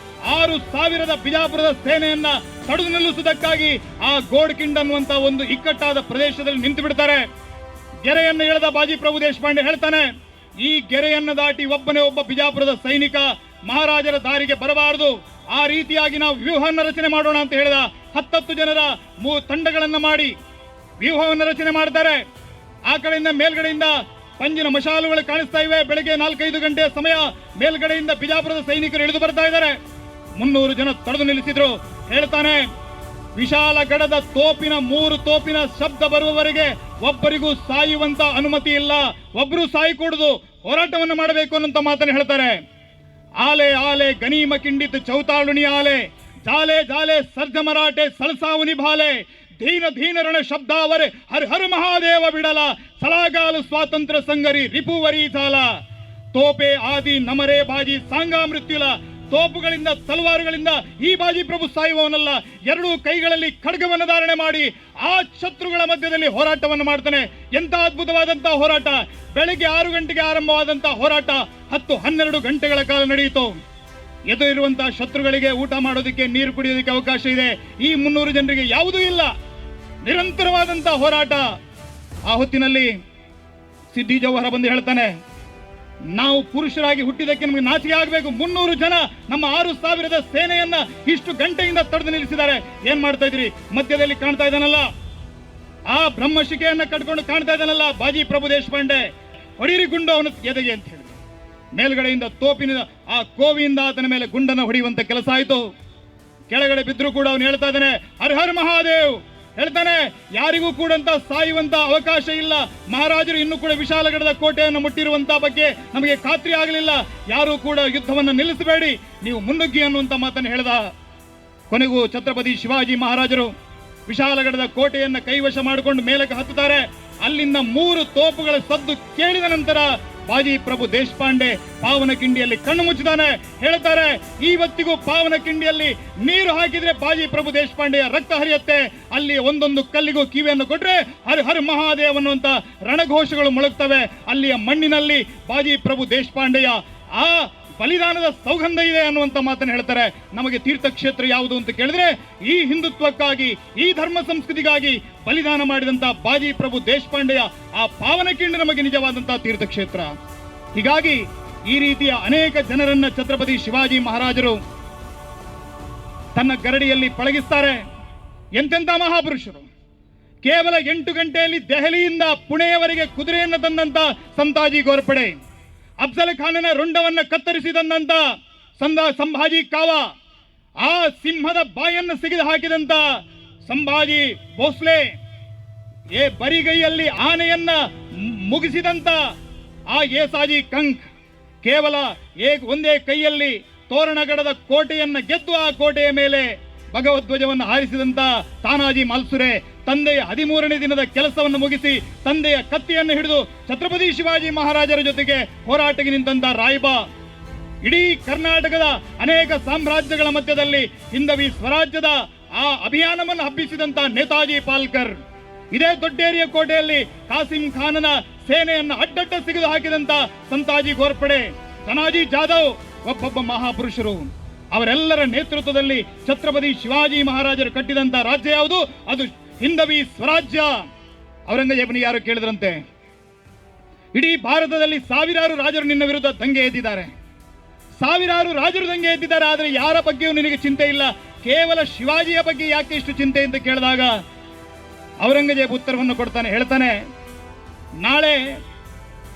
6,000 ಬಿಜಾಪುರದ ಸೇನೆಯನ್ನ ತಡೆದು ನಿಲ್ಲಿಸುವುದಕ್ಕಾಗಿ ಆ ಗೋಡ್ಕಿಂಡ್ ಅನ್ನುವಂತ ಒಂದು ಇಕ್ಕಟ್ಟಾದ ಪ್ರದೇಶದಲ್ಲಿ ನಿಂತು ಬಿಡ್ತಾರೆ. ಗೆರೆಯನ್ನು ಎಳೆದ ಬಾಜಿಪ್ರಭು ದೇಶಪಾಂಡೆ ಹೇಳ್ತಾನೆ, ಈ ಗೆರೆಯನ್ನು ದಾಟಿ ಒಬ್ಬನೇ ಒಬ್ಬ ಬಿಜಾಪುರದ ಸೈನಿಕ ಮಹಾರಾಜರ ದಾರಿಗೆ ಬರಬಾರದು. ಆ ರೀತಿಯಾಗಿ ನಾವು ವ್ಯೂಹವನ್ನು ರಚನೆ ಮಾಡೋಣ ಅಂತ ಹೇಳಿದ 10 ಜನರ 3 ತಂಡಗಳನ್ನ ಮಾಡಿ ವ್ಯೂಹವನ್ನು ರಚನೆ ಮಾಡ್ತಾರೆ. ಆ ಕಡೆಯಿಂದ ಮೇಲ್ಗಡೆಯಿಂದ ಪಂಜಿನ ಮಶಾಲುಗಳು ಕಾಣಿಸ್ತಾ ಇವೆ. ಬೆಳಗ್ಗೆ 4-5 ಗಂಟೆಯ ಸಮಯ. ಮೇಲ್ಗಡೆಯಿಂದ ಬಿಜಾಪುರದ ಸೈನಿಕರು ಇಳಿದು ಬರ್ತಾ ಇದ್ದಾರೆ. 300 ಜನ ತಡೆದು ನಿಲ್ಲಿಸಿದ್ರು. ಹೇಳ್ತಾನೆ, ವಿಶಾಲಗಡದ ತೋಪಿನ 3 ತೋಪಿನ ಶಬ್ದ ಬರುವವರೆಗೆ ಒಬ್ಬರಿಗೂ ಸಾಯುವಂತ ಅನುಮತಿ ಇಲ್ಲ, ಒಬ್ಬರು ಸಾಯಿಕೂಡುದು, ಹೋರಾಟವನ್ನು ಮಾಡಬೇಕು ಅನ್ನುವಂತ ಮಾತನ್ನು ಹೇಳ್ತಾರೆ. ಆಲೆ ಆಲೆ ಗನೀಮ ಕಿಂಡಿತ್ ಚೌತಾಳುಣಿ ಆಲೆ, ಜಾಲೆ ಜಾಲೆ ಸರ್ಜ ಮರಾಠೆ ಸಳಸಾವು ನಿಭಾಲೆ, ಧೀನ ಧೀನರಣ ಶಬ್ದಾವರೆ ಹರ್ ಹರ್ ಮಹಾದೇವ ಬಿಡಲ ಸಲಾಗಾಲು ಸ್ವಾತಂತ್ರ್ಯ ಸಂಗರಿ ರಿಪುವರಿ ಸಾಲ ತೋಪೆ ಆದಿ ನಮರೆ ಬಾಜಿ ಸಾಂಗ ಮೃತ್ಯುಲ ತೋಪುಗಳಿಂದ ತಲವಾರುಗಳಿಂದ ಈ ಬಾಜಿ ಪ್ರಭು ಸಾಯುವವನಲ್ಲ. ಎರಡೂ ಕೈಗಳಲ್ಲಿ ಖಡ್ಗವನ್ನು ಧಾರಣೆ ಮಾಡಿ ಆ ಶತ್ರುಗಳ ಮಧ್ಯದಲ್ಲಿ ಹೋರಾಟವನ್ನು ಮಾಡ್ತಾನೆ. ಎಂತ ಅದ್ಭುತವಾದಂತಹ ಹೋರಾಟ! ಬೆಳಿಗ್ಗೆ 6 ಗಂಟೆಗೆ ಆರಂಭವಾದಂತಹ ಹೋರಾಟ 10-12 ಗಂಟೆಗಳ ಕಾಲ ನಡೆಯಿತು. ಎದುರಿರುವಂತಹ ಶತ್ರುಗಳಿಗೆ ಊಟ ಮಾಡೋದಕ್ಕೆ, ನೀರು ಕುಡಿಯೋದಕ್ಕೆ ಅವಕಾಶ ಇದೆ. ಈ 300 ಜನರಿಗೆ ಯಾವುದೂ ಇಲ್ಲ. ನಿರಂತರವಾದಂತಹ ಹೋರಾಟ. ಆ ಹೊತ್ತಿನಲ್ಲಿ ಸಿದ್ದಿ ಜೌಹರ ಬಂದು ಹೇಳ್ತಾನೆ, ನಾವು ಪುರುಷರಾಗಿ ಹುಟ್ಟಿದಕ್ಕೆ ನಮಗೆ ನಾಚಿಕೆ ಆಗಬೇಕು. 300 ಜನ ನಮ್ಮ 6,000 ಸೇನೆಯನ್ನ ಇಷ್ಟು ಗಂಟೆಯಿಂದ ತಡೆದು ನಿಲ್ಲಿಸಿದ್ದಾರೆ. ಏನ್ ಮಾಡ್ತಾ ಇದ್ರಿ? ಮಧ್ಯದಲ್ಲಿ ಕಾಣ್ತಾ ಇದ್ದಾನಲ್ಲ, ಆ ಬ್ರಹ್ಮಶಿಕೆಯನ್ನ ಕಟ್ಕೊಂಡು ಕಾಣ್ತಾ ಇದ್ದಾನಲ್ಲ ಬಾಜಿ ಪ್ರಭು ದೇಶಪಾಂಡೆ, ಹೊಡಿರಿ ಗುಂಡು ಅವನ ಎದೆಗೆ ಅಂತ ಹೇಳಿದ್ರು. ಮೇಲ್ಗಡೆಯಿಂದ ತೋಪಿನ ಆ ಕೋವಿಯಿಂದ ಆತನ ಮೇಲೆ ಗುಂಡನ್ನು ಹೊಡೆಯುವಂತ ಕೆಲಸ ಆಯಿತು. ಕೆಳಗಡೆ ಬಿದ್ದರೂ ಕೂಡ ಅವನು ಹೇಳ್ತಾ ಇದ್ದಾನೆ, ಹರ್ ಹರ್ ಮಹಾದೇವ್ ಹೇಳ್ತಾನೆ. ಯಾರಿಗೂ ಕೂಡ ಸಾಯುವಂತ ಅವಕಾಶ ಇಲ್ಲ. ಮಹಾರಾಜರು ಇನ್ನೂ ಕೂಡ ವಿಶಾಲಗಢದ ಕೋಟೆಯನ್ನು ಮುಟ್ಟಿರುವಂತ ಬಗ್ಗೆ ನಮಗೆ ಖಾತ್ರಿ ಆಗಲಿಲ್ಲ. ಯಾರು ಕೂಡ ಯುದ್ಧವನ್ನು ನಿಲ್ಲಿಸಬೇಡಿ, ನೀವು ಮುನ್ನುಗ್ಗಿ ಅನ್ನುವಂತ ಮಾತನ್ನು ಹೇಳಿದ. ಕೊನೆಗೂ ಛತ್ರಪತಿ ಶಿವಾಜಿ ಮಹಾರಾಜರು ವಿಶಾಲಗಢದ ಕೋಟೆಯನ್ನ ಕೈವಶ ಮಾಡಿಕೊಂಡು ಮೇಲಕ್ಕೆ ಹತ್ತುತ್ತಾರೆ. ಅಲ್ಲಿಂದ 3 ತೋಪುಗಳ ಸದ್ದು ಕೇಳಿದ ನಂತರ ಬಾಜಿ ಪ್ರಭು ದೇಶಪಾಂಡೆ ಪಾವನಕಿಂಡಿಯಲ್ಲಿ ಕಣ್ಣು ಮುಚ್ಚಿದಾನೆ. ಹೇಳ್ತಾರೆ, ಇವತ್ತಿಗೂ ಪಾವನಕಿಂಡಿಯಲ್ಲಿ ನೀರು ಹಾಕಿದ್ರೆ ಬಾಜಿ ಪ್ರಭು ದೇಶಪಾಂಡೆಯ ರಕ್ತ ಹರಿಯುತ್ತೆ. ಅಲ್ಲಿ ಒಂದೊಂದು ಕಲ್ಲಿಗೂ ಕಿವಿಯನ್ನು ಕೊಟ್ರೆ ಹರ್ ಹರ್ ಮಹಾದೇವ್ ಅನ್ನುವಂತ ರಣಘೋಷಗಳು ಮೊಳಗ್ತವೆ. ಅಲ್ಲಿಯ ಮಣ್ಣಿನಲ್ಲಿ ಬಾಜಿ ಪ್ರಭು ದೇಶಪಾಂಡೆಯ ಆ ಬಲಿದಾನದ ಸೌಗಂಧ ಇದೆ ಅನ್ನುವಂತ ಮಾತನ್ನು ಹೇಳ್ತಾರೆ. ನಮಗೆ ತೀರ್ಥಕ್ಷೇತ್ರ ಯಾವುದು ಅಂತ ಕೇಳಿದ್ರೆ, ಈ ಹಿಂದುತ್ವಕ್ಕಾಗಿ, ಈ ಧರ್ಮ ಸಂಸ್ಕೃತಿಗಾಗಿ ಬಲಿದಾನ ಮಾಡಿದಂತ ಬಾಜಿ ಪ್ರಭು ದೇಶಪಾಂಡೆಯ ಆ ಪಾವನಕಿಂಡಿ ನಮಗೆ ನಿಜವಾದಂತಹ ತೀರ್ಥಕ್ಷೇತ್ರ. ಹೀಗಾಗಿ ಈ ರೀತಿಯ ಅನೇಕ ಜನರನ್ನ ಛತ್ರಪತಿ ಶಿವಾಜಿ ಮಹಾರಾಜರು ತನ್ನ ಗರಡಿಯಲ್ಲಿ ಪಳಗಿಸ್ತಾರೆ. ಎಂತೆಂತ ಮಹಾಪುರುಷರು! ಕೇವಲ 8 ಗಂಟೆಯಲ್ಲಿ ದೆಹಲಿಯಿಂದ ಪುಣೆಯವರೆಗೆ ಕುದುರೆಯನ್ನು ತಂದಂತ ಸಂತಾಜಿ ಗೋರ್ಪಡೆ, ಅಫ್ಜಲ್ ಖಾನನ ರುಂಡವನ್ನ ಕತ್ತರಿಸಿದಂತ ಸಂಭಾಜಿ ಕಾವ, ಆ ಸಿಂಹದ ಬಾಯನ್ನು ಸಿಗಿದು ಹಾಕಿದಂತ ಸಂಭಾಜಿ ಭೋಸ್ಲೆ, ಬರಿಗೈಯಲ್ಲಿ ಆನೆಯನ್ನ ಮುಗಿಸಿದಂತ ಆ ಏಸಾಜಿ ಕಂಕ್, ಕೇವಲ ಒಂದೇ ಕೈಯಲ್ಲಿ ತೋರಣಗಡದ ಕೋಟೆಯನ್ನ ಗೆದ್ದು ಆ ಕೋಟೆಯ ಮೇಲೆ ಭಗವಧ್ವಜವನ್ನು ಹಾರಿಸಿದಂತ ತಾನಾಜಿ ಮಾಲ್ಸುರೆ, ತಂದೆಯ 13ನೇ ದಿನದ ಕೆಲಸವನ್ನು ಮುಗಿಸಿ ತಂದೆಯ ಕತ್ತಿಯನ್ನು ಹಿಡಿದು ಛತ್ರಪತಿ ಶಿವಾಜಿ ಮಹಾರಾಜರ ಜೊತೆಗೆ ಹೋರಾಟಕ್ಕೆ ನಿಂತ ರಾಯ್ಬಾ, ಇಡೀ ಕರ್ನಾಟಕದ ಅನೇಕ ಸಾಮ್ರಾಜ್ಯಗಳ ಮಧ್ಯದಲ್ಲಿ ಹಿಂದವಿ ಸ್ವರಾಜ್ಯದ ಆ ಅಭಿಯಾನವನ್ನು ಹಬ್ಬಿಸಿದಂತ ನೇತಾಜಿ ಪಾಲ್ಕರ್, ಇದೇ ದೊಡ್ಡೇರಿಯ ಕೋಟೆಯಲ್ಲಿ ಕಾಸಿಂ ಖಾನನ ಸೇನೆಯನ್ನು ಅಡ್ಡಡ್ಡ ಸಿಗಿದು ಹಾಕಿದಂತ ಸಂತಾಜಿ ಗೋರ್ಪಡೆ, ಧನಾಜಿ ಜಾಧವ್, ಒಬ್ಬೊಬ್ಬ ಮಹಾಪುರುಷರು. ಅವರೆಲ್ಲರ ನೇತೃತ್ವದಲ್ಲಿ ಛತ್ರಪತಿ ಶಿವಾಜಿ ಮಹಾರಾಜರು ಕಟ್ಟಿದಂತ ರಾಜ್ಯ ಯಾವುದು? ಅದು ಹಿಂದವಿ ಸ್ವರಾಜ್ಯ. ಔರಂಗಜೇಬನಿಗೆ ಯಾರು ಕೇಳಿದ್ರಂತೆ, ಇಡೀ ಭಾರತದಲ್ಲಿ ಸಾವಿರಾರು ರಾಜರು ನಿನ್ನ ವಿರುದ್ಧ ದಂಗೆ ಎದ್ದಿದ್ದಾರೆ, ಸಾವಿರಾರು ರಾಜರು ದಂಗೆ ಎದ್ದಿದ್ದಾರೆ, ಆದರೆ ಯಾರ ಬಗ್ಗೆಯೂ ನಿನಗೆ ಚಿಂತೆ ಇಲ್ಲ, ಕೇವಲ ಶಿವಾಜಿಯ ಬಗ್ಗೆ ಯಾಕೆ ಇಷ್ಟು ಚಿಂತೆ ಅಂತ ಕೇಳಿದಾಗ ಔರಂಗಜೇಬ್ ಉತ್ತರವನ್ನು ಕೊಡ್ತಾನೆ. ಹೇಳ್ತಾನೆ, ನಾಳೆ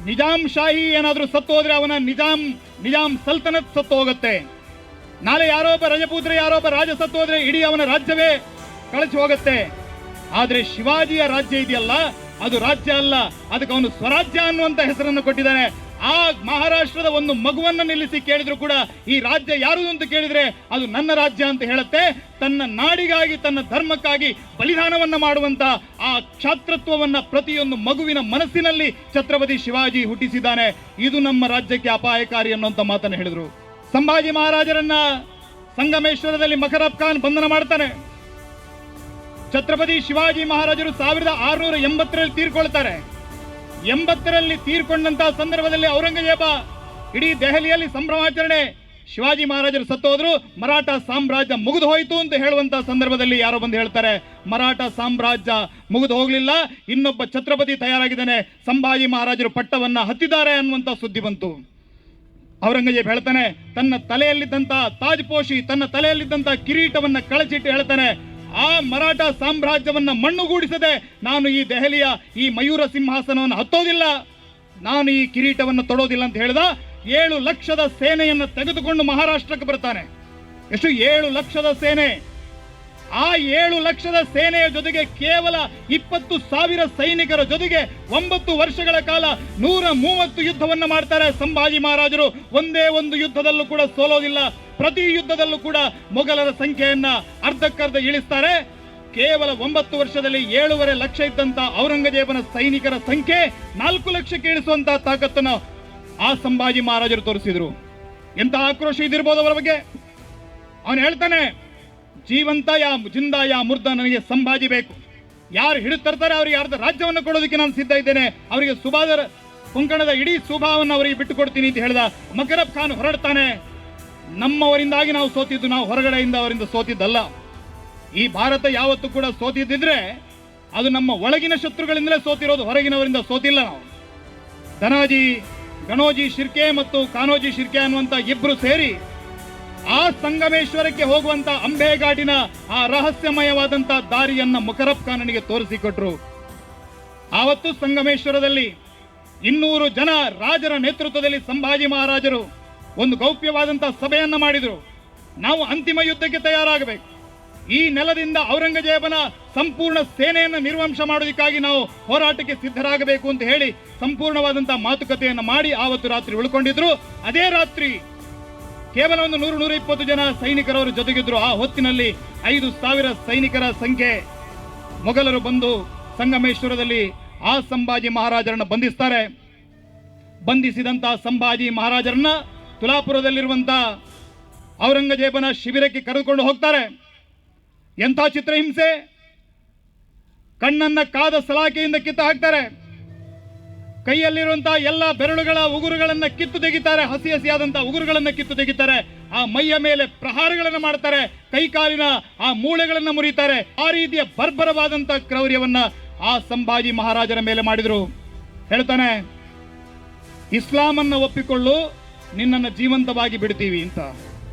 ನಿಜಾಂ ಶಾಹಿ ಏನಾದರೂ ಸತ್ತು ಹೋದ್ರೆ ಅವನ ನಿಜಾಂ ಸಲ್ತನತ್ ಸತ್ತು ಹೋಗುತ್ತೆ. ನಾಳೆ ಯಾರೋ ಒಬ್ಬ ರಜಪೂತ್ರ, ಯಾರೋ ಒಬ್ಬ ರಾಜ ಸತ್ತು ಹೋದ್ರೆ ಇಡೀ ಅವನ ರಾಜ್ಯವೇ ಕಳಚಿ ಹೋಗುತ್ತೆ. ಆದ್ರೆ ಶಿವಾಜಿಯ ರಾಜ್ಯ ಇದೆಯಲ್ಲ, ಅದು ರಾಜ್ಯ ಅಲ್ಲ, ಅದಕ್ಕೆ ಅವನು ಸ್ವರಾಜ್ಯ ಅನ್ನುವಂತ ಹೆಸರನ್ನು ಕೊಟ್ಟಿದ್ದಾನೆ. ಆ ಮಹಾರಾಷ್ಟ್ರದ ಒಂದು ಮಗುವನ್ನ ನಿಲ್ಲಿಸಿ ಕೇಳಿದ್ರು ಕೂಡ ಈ ರಾಜ್ಯ ಯಾರು ಅಂತ ಕೇಳಿದ್ರೆ ಅದು ನನ್ನ ರಾಜ್ಯ ಅಂತ ಹೇಳುತ್ತೆ. ತನ್ನ ನಾಡಿಗಾಗಿ, ತನ್ನ ಧರ್ಮಕ್ಕಾಗಿ ಬಲಿದಾನವನ್ನ ಮಾಡುವಂತ ಆ ಕ್ಷಾತ್ರತ್ವವನ್ನ ಪ್ರತಿಯೊಂದು ಮಗುವಿನ ಮನಸ್ಸಿನಲ್ಲಿ ಛತ್ರಪತಿ ಶಿವಾಜಿ ಹುಟ್ಟಿಸಿದ್ದಾನೆ. ಇದು ನಮ್ಮ ರಾಜ್ಯಕ್ಕೆ ಅಪಾಯಕಾರಿ ಅನ್ನುವಂತ ಮಾತನ್ನು ಹೇಳಿದ್ರು. ಸಂಭಾಜಿ ಮಹಾರಾಜರನ್ನ ಸಂಗಮೇಶ್ವರದಲ್ಲಿ ಮಕರಬ್ ಖಾನ್ ಬಂಧನ ಮಾಡ್ತಾನೆ. ಛತ್ರಪತಿ ಶಿವಾಜಿ ಮಹಾರಾಜರು 1680ರಲ್ಲಿ ತೀರ್ಕೊಳ್ತಾರೆ. 80ರಲ್ಲಿ ತೀರ್ಕೊಂಡಂತಹ ಸಂದರ್ಭದಲ್ಲಿ ಔರಂಗಜೇಬ ಇಡೀ ದೆಹಲಿಯಲ್ಲಿ ಸಂಭ್ರಮಾಚರಣೆ. ಶಿವಾಜಿ ಮಹಾರಾಜರು ಸತ್ತೋದ್ರು, ಮರಾಠ ಸಾಮ್ರಾಜ್ಯ ಮುಗಿದು ಹೋಯಿತು ಅಂತ ಹೇಳುವಂತಹ ಸಂದರ್ಭದಲ್ಲಿ ಯಾರೋ ಬಂದು ಹೇಳ್ತಾರೆ, ಮರಾಠ ಸಾಮ್ರಾಜ್ಯ ಮುಗಿದು ಹೋಗ್ಲಿಲ್ಲ, ಇನ್ನೊಬ್ಬ ಛತ್ರಪತಿ ತಯಾರಾಗಿದ್ದಾನೆ, ಸಂಭಾಜಿ ಮಹಾರಾಜರು ಪಟ್ಟವನ್ನ ಹತ್ತಿದ್ದಾರೆ ಅನ್ನುವಂತ ಸುದ್ದಿ ಬಂತು. ಔರಂಗಜೇಬ್ ಹೇಳ್ತಾನೆ, ತನ್ನ ತಲೆಯಲ್ಲಿದ್ದಂತ ತಾಜ್ಪೋಷಿ, ತನ್ನ ತಲೆಯಲ್ಲಿದ್ದಂತ ಕಿರೀಟವನ್ನ ಕಳಚಿಟ್ಟು ಹೇಳ್ತಾನೆ, ಆ ಮರಾಠ ಸಾಮ್ರಾಜ್ಯವನ್ನ ಮಣ್ಣುಗೂಡಿಸದೆ ನಾನು ಈ ದೆಹಲಿಯ ಈ ಮಯೂರ ಸಿಂಹಾಸನವನ್ನು ಹತ್ತೋದಿಲ್ಲ, ನಾನು ಈ ಕಿರೀಟವನ್ನು ತೊಡೋದಿಲ್ಲ ಅಂತ ಹೇಳಿದ. 7 ಲಕ್ಷದ ಸೇನೆಯನ್ನು ತೆಗೆದುಕೊಂಡು ಮಹಾರಾಷ್ಟ್ರಕ್ಕೆ ಬರ್ತಾನೆ. ಎಷ್ಟು? 7 ಲಕ್ಷದ ಸೇನೆ. ಆ 7 ಲಕ್ಷದ ಸೇನೆಯ ಜೊತೆಗೆ ಕೇವಲ 20,000 ಸೈನಿಕರ ಜೊತೆಗೆ 9 ವರ್ಷಗಳ ಕಾಲ 130 ಯುದ್ಧವನ್ನು ಮಾಡ್ತಾರೆ ಸಂಭಾಜಿ ಮಹಾರಾಜರು. ಒಂದೇ ಒಂದು ಯುದ್ಧದಲ್ಲೂ ಕೂಡ ಸೋಲೋದಿಲ್ಲ. ಪ್ರತಿ ಯುದ್ಧದಲ್ಲೂ ಕೂಡ ಮೊಘಲರ ಸಂಖ್ಯೆಯನ್ನ ಅರ್ಧಕ್ಕರ್ಧ ಇಳಿಸ್ತಾರೆ. ಕೇವಲ 9 ವರ್ಷದಲ್ಲಿ 7.5 ಲಕ್ಷ ಇದ್ದಂತ ಔರಂಗಜೇಬನ ಸೈನಿಕರ ಸಂಖ್ಯೆ 4 ಲಕ್ಷಕ್ಕೆ ಇಳಿಸುವಂತಹ ತಾಕತ್ತನ್ನು ಆ ಸಂಭಾಜಿ ಮಹಾರಾಜರು ತೋರಿಸಿದ್ರು. ಎಂತ ಆಕ್ರೋಶ ಇದಿರ್ಬೋದು ಅವರ ಬಗ್ಗೆ. ಅವನು ಹೇಳ್ತಾನೆ, ಜೀವಂತ ಯಾ ಜಿಂದ ಯಾ ಮುರ್ದ, ನನಗೆ ಸಂಭಾಜಿ ಬೇಕು. ಯಾರು ಹಿಡಿದು ತರ್ತಾರೆ ಅವರಿಗೆ ಅರ್ಧ ರಾಜ್ಯವನ್ನು ಕೊಡೋದಕ್ಕೆ ನಾನು ಸಿದ್ಧ ಇದ್ದೇನೆ. ಅವರಿಗೆ ಸುಭಾದರ ಕೊಂಕಣದ ಇಡೀ ಸುಭಾವನ್ನು ಅವರಿಗೆ ಬಿಟ್ಟು ಕೊಡ್ತೀನಿ ಅಂತ ಹೇಳಿದ. ಮಕರಬ್ ಖಾನ್ ಹೊರಡ್ತಾನೆ, ನಮ್ಮವರಿಂದಾಗಿ ನಾವು ಸೋತಿದ್ದು, ನಾವು ಹೊರಗಡೆಯಿಂದ ಅವರಿಂದ ಸೋತಿದ್ದಲ್ಲ. ಈ ಭಾರತ ಯಾವತ್ತೂ ಕೂಡ ಸೋತಿದ್ದಿದ್ರೆ ಅದು ನಮ್ಮ ಒಳಗಿನ ಶತ್ರುಗಳಿಂದಲೇ ಸೋತಿರೋದು, ಹೊರಗಿನವರಿಂದ ಸೋತಿಲ್ಲ ನಾವು. ಧನಾಜಿ, ಗಣೋಜಿ ಶಿರ್ಕೆ ಮತ್ತು ಕಾನೋಜಿ ಶಿರ್ಕೆ ಅನ್ನುವಂತ ಇಬ್ರು ಸೇರಿ ಆ ಸಂಗಮೇಶ್ವರಕ್ಕೆ ಹೋಗುವಂತ ಅಂಬೆಘಾಟಿನ ಆ ರಹಸ್ಯಮಯವಾದಂತ ದಾರಿಯನ್ನ ಮುಕರಬ್ ಖಾನನಿಗೆ ತೋರಿಸಿಕೊಟ್ರು. ಆವತ್ತು ಸಂಗಮೇಶ್ವರದಲ್ಲಿ 200 ಜನ ರಾಜರ ನೇತೃತ್ವದಲ್ಲಿ ಸಂಭಾಜಿ ಮಹಾರಾಜರು ಒಂದು ಗೌಪ್ಯವಾದಂತಹ ಸಭೆಯನ್ನ ಮಾಡಿದ್ರು. ನಾವು ಅಂತಿಮ ಯುದ್ಧಕ್ಕೆ ತಯಾರಾಗಬೇಕು. ಈ ನೆಲದಿಂದ ಔರಂಗಜೇಬನ ಸಂಪೂರ್ಣ ಸೇನೆಯನ್ನು ನಿರ್ವಂಶ ಮಾಡೋದಕ್ಕಾಗಿ ನಾವು ಹೋರಾಟಕ್ಕೆ ಸಿದ್ಧರಾಗಬೇಕು ಅಂತ ಹೇಳಿ ಸಂಪೂರ್ಣವಾದಂತಹ ಮಾತುಕತೆಯನ್ನು ಮಾಡಿ ಆವತ್ತು ರಾತ್ರಿ ಉಳ್ಕೊಂಡಿದ್ರು. ಅದೇ ರಾತ್ರಿ ಕೇವಲ ಒಂದು 100-120 ಜನ ಸೈನಿಕರವರು ಜೊತೆಗಿದ್ರು. ಆ ಹೊತ್ತಿನಲ್ಲಿ 5,000 ಸೈನಿಕರ ಸಂಖ್ಯೆ ಮೊಘಲರು ಬಂದು ಸಂಗಮೇಶ್ವರದಲ್ಲಿ ಆ ಸಂಭಾಜಿ ಮಹಾರಾಜರನ್ನ ಬಂಧಿಸ್ತಾರೆ. ಬಂಧಿಸಿದಂತಹ ಸಂಭಾಜಿ ಮಹಾರಾಜರನ್ನ ತುಲಾಪುರದಲ್ಲಿರುವಂತಹ ಔರಂಗಜೇಬನ ಶಿಬಿರಕ್ಕೆ ಕರೆದುಕೊಂಡು ಹೋಗ್ತಾರೆ. ಎಂಥ ಚಿತ್ರಹಿಂಸೆ! ಕಣ್ಣನ್ನ ಕಾದ ಸಲಾಕೆಯಿಂದ ಕಿತ್ತು ಹಾಕ್ತಾರೆ. ಕೈಯಲ್ಲಿರುವಂತಹ ಎಲ್ಲ ಬೆರಳುಗಳ ಉಗುರುಗಳನ್ನ ಕಿತ್ತು ತೆಗಿತಾರೆ. ಹಸಿ ಹಸಿಯಾದಂತಹ ಉಗುರುಗಳನ್ನ ಕಿತ್ತು ತೆಗಿತಾರೆ. ಆ ಮೈಯ ಮೇಲೆ ಪ್ರಹಾರಗಳನ್ನು ಮಾಡ್ತಾರೆ. ಕೈಕಾಲಿನ ಆ ಮೂಳೆಗಳನ್ನ ಮುರಿತಾರೆ. ಆ ರೀತಿಯ ಬರ್ಬರವಾದಂತಹ ಕ್ರೌರ್ಯವನ್ನ ಆ ಸಂಭಾಜಿ ಮಹಾರಾಜರ ಮೇಲೆ ಮಾಡಿದ್ರು. ಹೇಳ್ತಾನೆ, ಇಸ್ಲಾಮನ್ನ ಒಪ್ಪಿಕೊಳ್ಳು, ನಿನ್ನನ್ನು ಜೀವಂತವಾಗಿ ಬಿಡ್ತೀವಿ ಅಂತ.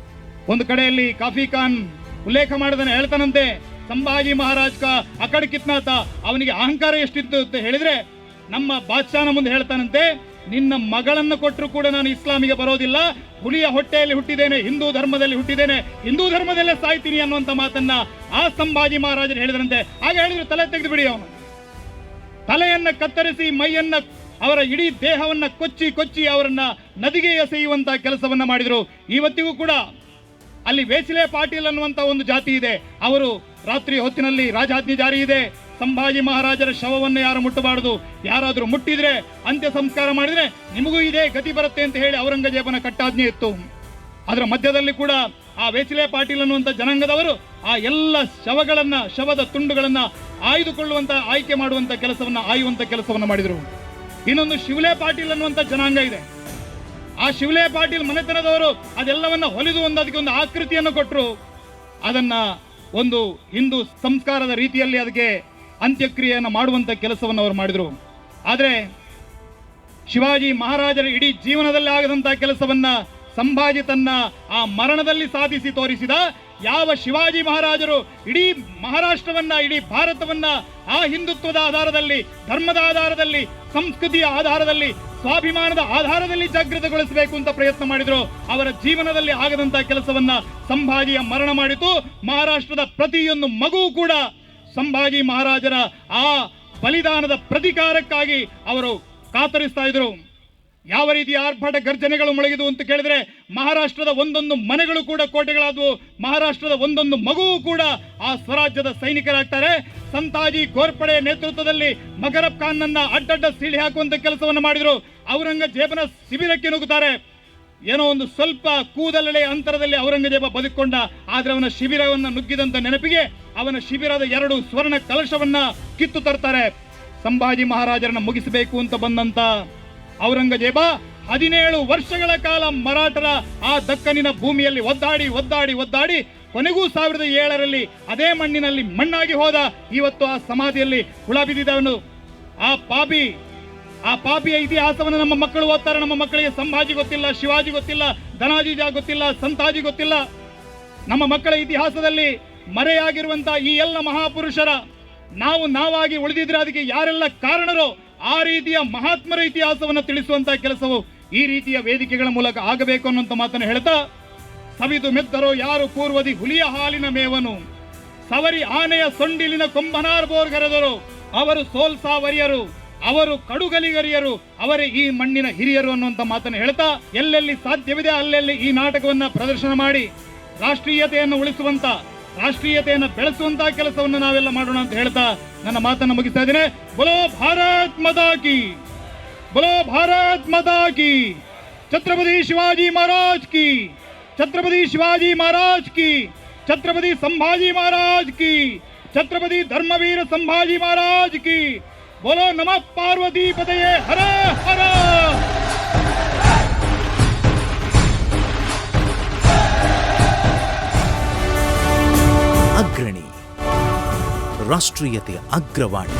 ಒಂದು ಕಡೆಯಲ್ಲಿ ಕಾಫಿ ಖಾನ್ ಉಲ್ಲೇಖ ಮಾಡಿದಾನೆ. ಹೇಳ್ತಾನಂತೆ, ಸಂಭಾಜಿ ಮಹಾರಾಜ್ ಕಾ ಅಕಡ್ ಕಿತ್ನಾತ, ಅವನಿಗೆ ಅಹಂಕಾರ ಎಷ್ಟಿತ್ತು ಅಂತ ಹೇಳಿದ್ರೆ ನಮ್ಮ ಬಾದ್ಶಾನ ಮುಂದೆ ಹೇಳ್ತಾನಂತೆ, ನಿನ್ನ ಮಗಳನ್ನು ಕೊಟ್ಟರು ಕೂಡ ನಾನು ಇಸ್ಲಾಮಿಗೆ ಬರೋದಿಲ್ಲ. ಹುಲಿಯ ಹೊಟ್ಟೆಯಲ್ಲಿ ಹುಟ್ಟಿದ್ದೇನೆ, ಹಿಂದೂ ಧರ್ಮದಲ್ಲಿ ಹುಟ್ಟಿದ್ದೇನೆ, ಹಿಂದೂ ಧರ್ಮದಲ್ಲೇ ಸಾಯ್ತೀನಿ ಅನ್ನುವಂತ ಮಾತನ್ನ ಆ ಸಂಭಾಜಿ ಮಹಾರಾಜರು ಹೇಳಿದ್ರಂತೆ. ಆಗ ಹೇಳಿದ್ರು, ತಲೆ ತೆಗೆದು ಬಿಡಿ. ಅವನು ತಲೆಯನ್ನ ಕತ್ತರಿಸಿ ಮೈಯನ್ನ, ಅವರ ಇಡೀ ದೇಹವನ್ನ ಕೊಚ್ಚಿ ಕೊಚ್ಚಿ ಅವರನ್ನ ನದಿಗೆ ಎಸೆಯುವಂತ ಕೆಲಸವನ್ನ ಮಾಡಿದ್ರು. ಇವತ್ತಿಗೂ ಕೂಡ ಅಲ್ಲಿ ವೇಸಿಲೆ ಪಾಟೀಲ್ ಅನ್ನುವಂತ ಒಂದು ಜಾತಿ ಇದೆ. ಅವರು ರಾತ್ರಿ ಹೊತ್ತಿನಲ್ಲಿ ರಾಜಾಜ್ಞೆ ಜಾರಿ ಇದೆ, ಸಂಭಾಜಿ ಮಹಾರಾಜರ ಶವವನ್ನು ಯಾರು ಮುಟ್ಟಬಾರದು, ಯಾರಾದ್ರೂ ಮುಟ್ಟಿದ್ರೆ ಅಂತ್ಯ ಸಂಸ್ಕಾರ ಮಾಡಿದ್ರೆ ನಿಮಗೂ ಇದೇ ಗತಿ ಬರುತ್ತೆ ಅಂತ ಹೇಳಿ ಔರಂಗಜೇಬನ ಕಟ್ಟಾಜ್ಞೆ ಇತ್ತು. ಅದರ ಮಧ್ಯದಲ್ಲಿ ಕೂಡ ಆ ವೇಸಿಲೆ ಪಾಟೀಲ್ ಅನ್ನುವಂಥ ಜನಾಂಗದವರು ಆ ಎಲ್ಲ ಶವದ ತುಂಡುಗಳನ್ನ ಆಯ್ದುಕೊಳ್ಳುವಂತ, ಆಯ್ಕೆ ಮಾಡುವಂತ ಕೆಲಸವನ್ನ, ಆಯುವಂತ ಕೆಲಸವನ್ನ ಮಾಡಿದ್ರು. ಇನ್ನೊಂದು ಶಿವಲೆ ಪಾಟೀಲ್ ಅನ್ನುವಂಥ ಜನಾಂಗ ಇದೆ. ಆ ಶಿವಲೆ ಪಾಟೀಲ್ ಮನೆತನದವರು ಅದೆಲ್ಲವನ್ನ ಹೊಲಿದು ಅದಕ್ಕೆ ಒಂದು ಆಕೃತಿಯನ್ನು ಕೊಟ್ಟರು. ಅದನ್ನ ಒಂದು ಹಿಂದೂ ಸಂಸ್ಕಾರದ ರೀತಿಯಲ್ಲಿ ಅದಕ್ಕೆ ಅಂತ್ಯಕ್ರಿಯೆಯನ್ನು ಮಾಡುವಂತ ಕೆಲಸವನ್ನು ಅವರು ಮಾಡಿದ್ರು. ಆದರೆ ಶಿವಾಜಿ ಮಹಾರಾಜರ ಇಡೀ ಜೀವನದಲ್ಲಿ ಆಗದಂತಹ ಕೆಲಸವನ್ನ ಸಂಭಾಜಿ ತನ್ನ ಆ ಮರಣದಲ್ಲಿ ಸಾಧಿಸಿ ತೋರಿಸಿದ. ಯಾವ ಶಿವಾಜಿ ಮಹಾರಾಜರು ಇಡೀ ಮಹಾರಾಷ್ಟ್ರವನ್ನ, ಇಡೀ ಭಾರತವನ್ನ ಆ ಹಿಂದುತ್ವದ ಆಧಾರದಲ್ಲಿ, ಧರ್ಮದ ಆಧಾರದಲ್ಲಿ, ಸಂಸ್ಕೃತಿಯ ಆಧಾರದಲ್ಲಿ, ಸ್ವಾಭಿಮಾನದ ಆಧಾರದಲ್ಲಿ ಜಾಗೃತಗೊಳಿಸಬೇಕು ಅಂತ ಪ್ರಯತ್ನ ಮಾಡಿದ್ರು, ಅವರ ಜೀವನದಲ್ಲಿ ಆಗದಂತಹ ಕೆಲಸವನ್ನ ಸಂಭಾಜಿಯ ಮರಣ ಮಾಡಿತು. ಮಹಾರಾಷ್ಟ್ರದ ಪ್ರತಿಯೊಂದು ಮಗುವು ಕೂಡ ಸಂಭಾಜಿ ಮಹಾರಾಜರ ಆ ಬಲಿದಾನದ ಪ್ರತಿಕಾರಕ್ಕಾಗಿ ಅವರು ಕಾತರಿಸ್ತಾ ಇದ್ರು. ಯಾವ ರೀತಿಯ ಆರ್ಭಟ ಗರ್ಜನೆಗಳು ಮೊಳಗಿದು ಅಂತ ಕೇಳಿದ್ರೆ, ಮಹಾರಾಷ್ಟ್ರದ ಒಂದೊಂದು ಮನೆಗಳು ಕೂಡ ಕೋಟೆಗಳಾದವು. ಮಹಾರಾಷ್ಟ್ರದ ಒಂದೊಂದು ಮಗುವು ಕೂಡ ಆ ಸ್ವರಾಜ್ಯದ ಸೈನಿಕರಾಗ್ತಾರೆ. ಸಂತಾಜಿ ಘೋರ್ಪಡೆ ನೇತೃತ್ವದಲ್ಲಿ ಮಕರಬ್ ಖಾನ್ ನನ್ನ ಅಡ್ಡಡ್ಡ ಸೀಳಿ ಹಾಕುವಂತ ಕೆಲಸವನ್ನು ಮಾಡಿದ್ರು. ಔರಂಗಜೇಬನ ಶಿಬಿರಕ್ಕೆ ನುಗ್ಗುತ್ತಾರೆ. ಏನೋ ಒಂದು ಸ್ವಲ್ಪ ಕೂದಲೆಳೆ ಅಂತರದಲ್ಲಿ ಔರಂಗಜೇಬ ಬದುಕೊಂಡ. ಆದ್ರೆ ಅವನ ಶಿಬಿರವನ್ನು ನುಗ್ಗಿದಂತ ನೆನಪಿಗೆ ಅವನ ಶಿಬಿರದ 2 ಸ್ವರ್ಣ ಕಲಶವನ್ನ ಕಿತ್ತು ತರ್ತಾರೆ. ಸಂಭಾಜಿ ಮಹಾರಾಜರನ್ನ ಮುಗಿಸಬೇಕು ಅಂತ ಬಂದಂತ ಔರಂಗಜೇಬ 17 ವರ್ಷಗಳ ಕಾಲ ಮರಾಠರ ಆ ದಕ್ಕನಿನ ಭೂಮಿಯಲ್ಲಿ ಒದ್ದಾಡಿ ಕೊನೆಗೂ 1007ರಲ್ಲಿ ಅದೇ ಮಣ್ಣಿನಲ್ಲಿ ಮಣ್ಣಾಗಿ ಹೋದ. ಇವತ್ತು ಆ ಸಮಾಧಿಯಲ್ಲಿ ಹುಳ ಬಿದ್ದಿದ್ದವನು. ಆ ಪಾಪಿಯ ಇತಿಹಾಸವನ್ನು ನಮ್ಮ ಮಕ್ಕಳು ಓದ್ತಾರೆ. ನಮ್ಮ ಮಕ್ಕಳಿಗೆ ಸಂಭಾಜಿ ಗೊತ್ತಿಲ್ಲ, ಶಿವಾಜಿ ಗೊತ್ತಿಲ್ಲ, ಧನಾಜಿ ಗೊತ್ತಿಲ್ಲ, ಸಂತಾಜಿ ಗೊತ್ತಿಲ್ಲ. ನಮ್ಮ ಮಕ್ಕಳ ಇತಿಹಾಸದಲ್ಲಿ ಮರೆಯಾಗಿರುವಂತಹ ಈ ಎಲ್ಲ ಮಹಾಪುರುಷರ ನಾವಾಗಿ ಉಳಿದಿದ್ರೆ ಅದಕ್ಕೆ ಯಾರೆಲ್ಲ ಕಾರಣರೋ ಆ ರೀತಿಯ ಮಹಾತ್ಮರ ಇತಿಹಾಸವನ್ನು ತಿಳಿಸುವಂತಹ ಕೆಲಸವು ಈ ರೀತಿಯ ವೇದಿಕೆಗಳ ಮೂಲಕ ಆಗಬೇಕು ಅನ್ನುವಂತ ಮಾತನ್ನು ಹೇಳ್ತಾ, ಸವಿದು ಮೆದ್ದರೋ ಯಾರು ಪೂರ್ವದಿ ಹುಲಿಯ ಹಾಲಿನ ಮೇವನು, ಸವರಿ ಆನೆಯ ಸೊಂಡಿಲಿನ ಕೊಂಬನಾರ್ಬೋರ್ಗರೆದರು, ಅವರು ಸೋಲ್ಸಾವರಿಯರು, ಅವರು ಕಡುಗಲಿಗರಿಯರು, ಅವರೇ ಈ ಮಣ್ಣಿನ ಹಿರಿಯರು ಅನ್ನುವಂತ ಮಾತನ್ನು ಹೇಳ್ತಾ, ಎಲ್ಲೆಲ್ಲಿ ಸಾಧ್ಯವಿದೆ ಅಲ್ಲೆಲ್ಲಿ ಈ ನಾಟಕವನ್ನ ಪ್ರದರ್ಶನ ಮಾಡಿ ರಾಷ್ಟ್ರೀಯತೆಯನ್ನು ಉಳಿಸುವಂತ, ರಾಷ್ಟ್ರೀಯತೆಯನ್ನು ಬೆಳೆಸುವಂತಹ ಕೆಲಸವನ್ನು ನಾವೆಲ್ಲ ಮಾಡೋಣ ಅಂತ ಹೇಳ್ತಾ ನನ್ನ ಮಾತನ್ನು ಮುಗಿಸ್ತಾ ಇದ್ದೇನೆ. ಬೋಲೋ ಭಾರತ್ ಮಾತಾ ಕಿ, ಬೋಲೋ ಭಾರತ್ ಮಾತಾ ಕಿ, ಛತ್ರಪತಿ ಶಿವಾಜಿ ಮಹಾರಾಜ್ ಕಿ, ಛತ್ರಪತಿ ಶಿವಾಜಿ ಮಹಾರಾಜ್ ಕಿ, ಛತ್ರಪತಿ ಸಂಭಾಜಿ ಮಹಾರಾಜ್ ಕಿ, ಛತ್ರಪತಿ ಧರ್ಮವೀರ ಸಂಭಾಜಿ ಮಹಾರಾಜ್ ಕಿ. ಬೋಲೋ ನಮಃ ಪಾರ್ವತಿ ಪತಯೇ ಹರ ಹರ. ಅಗ್ರಣಿ ರಾಷ್ಟ್ರೀಯತೆಯ ಅಗ್ರವಾಣಿ.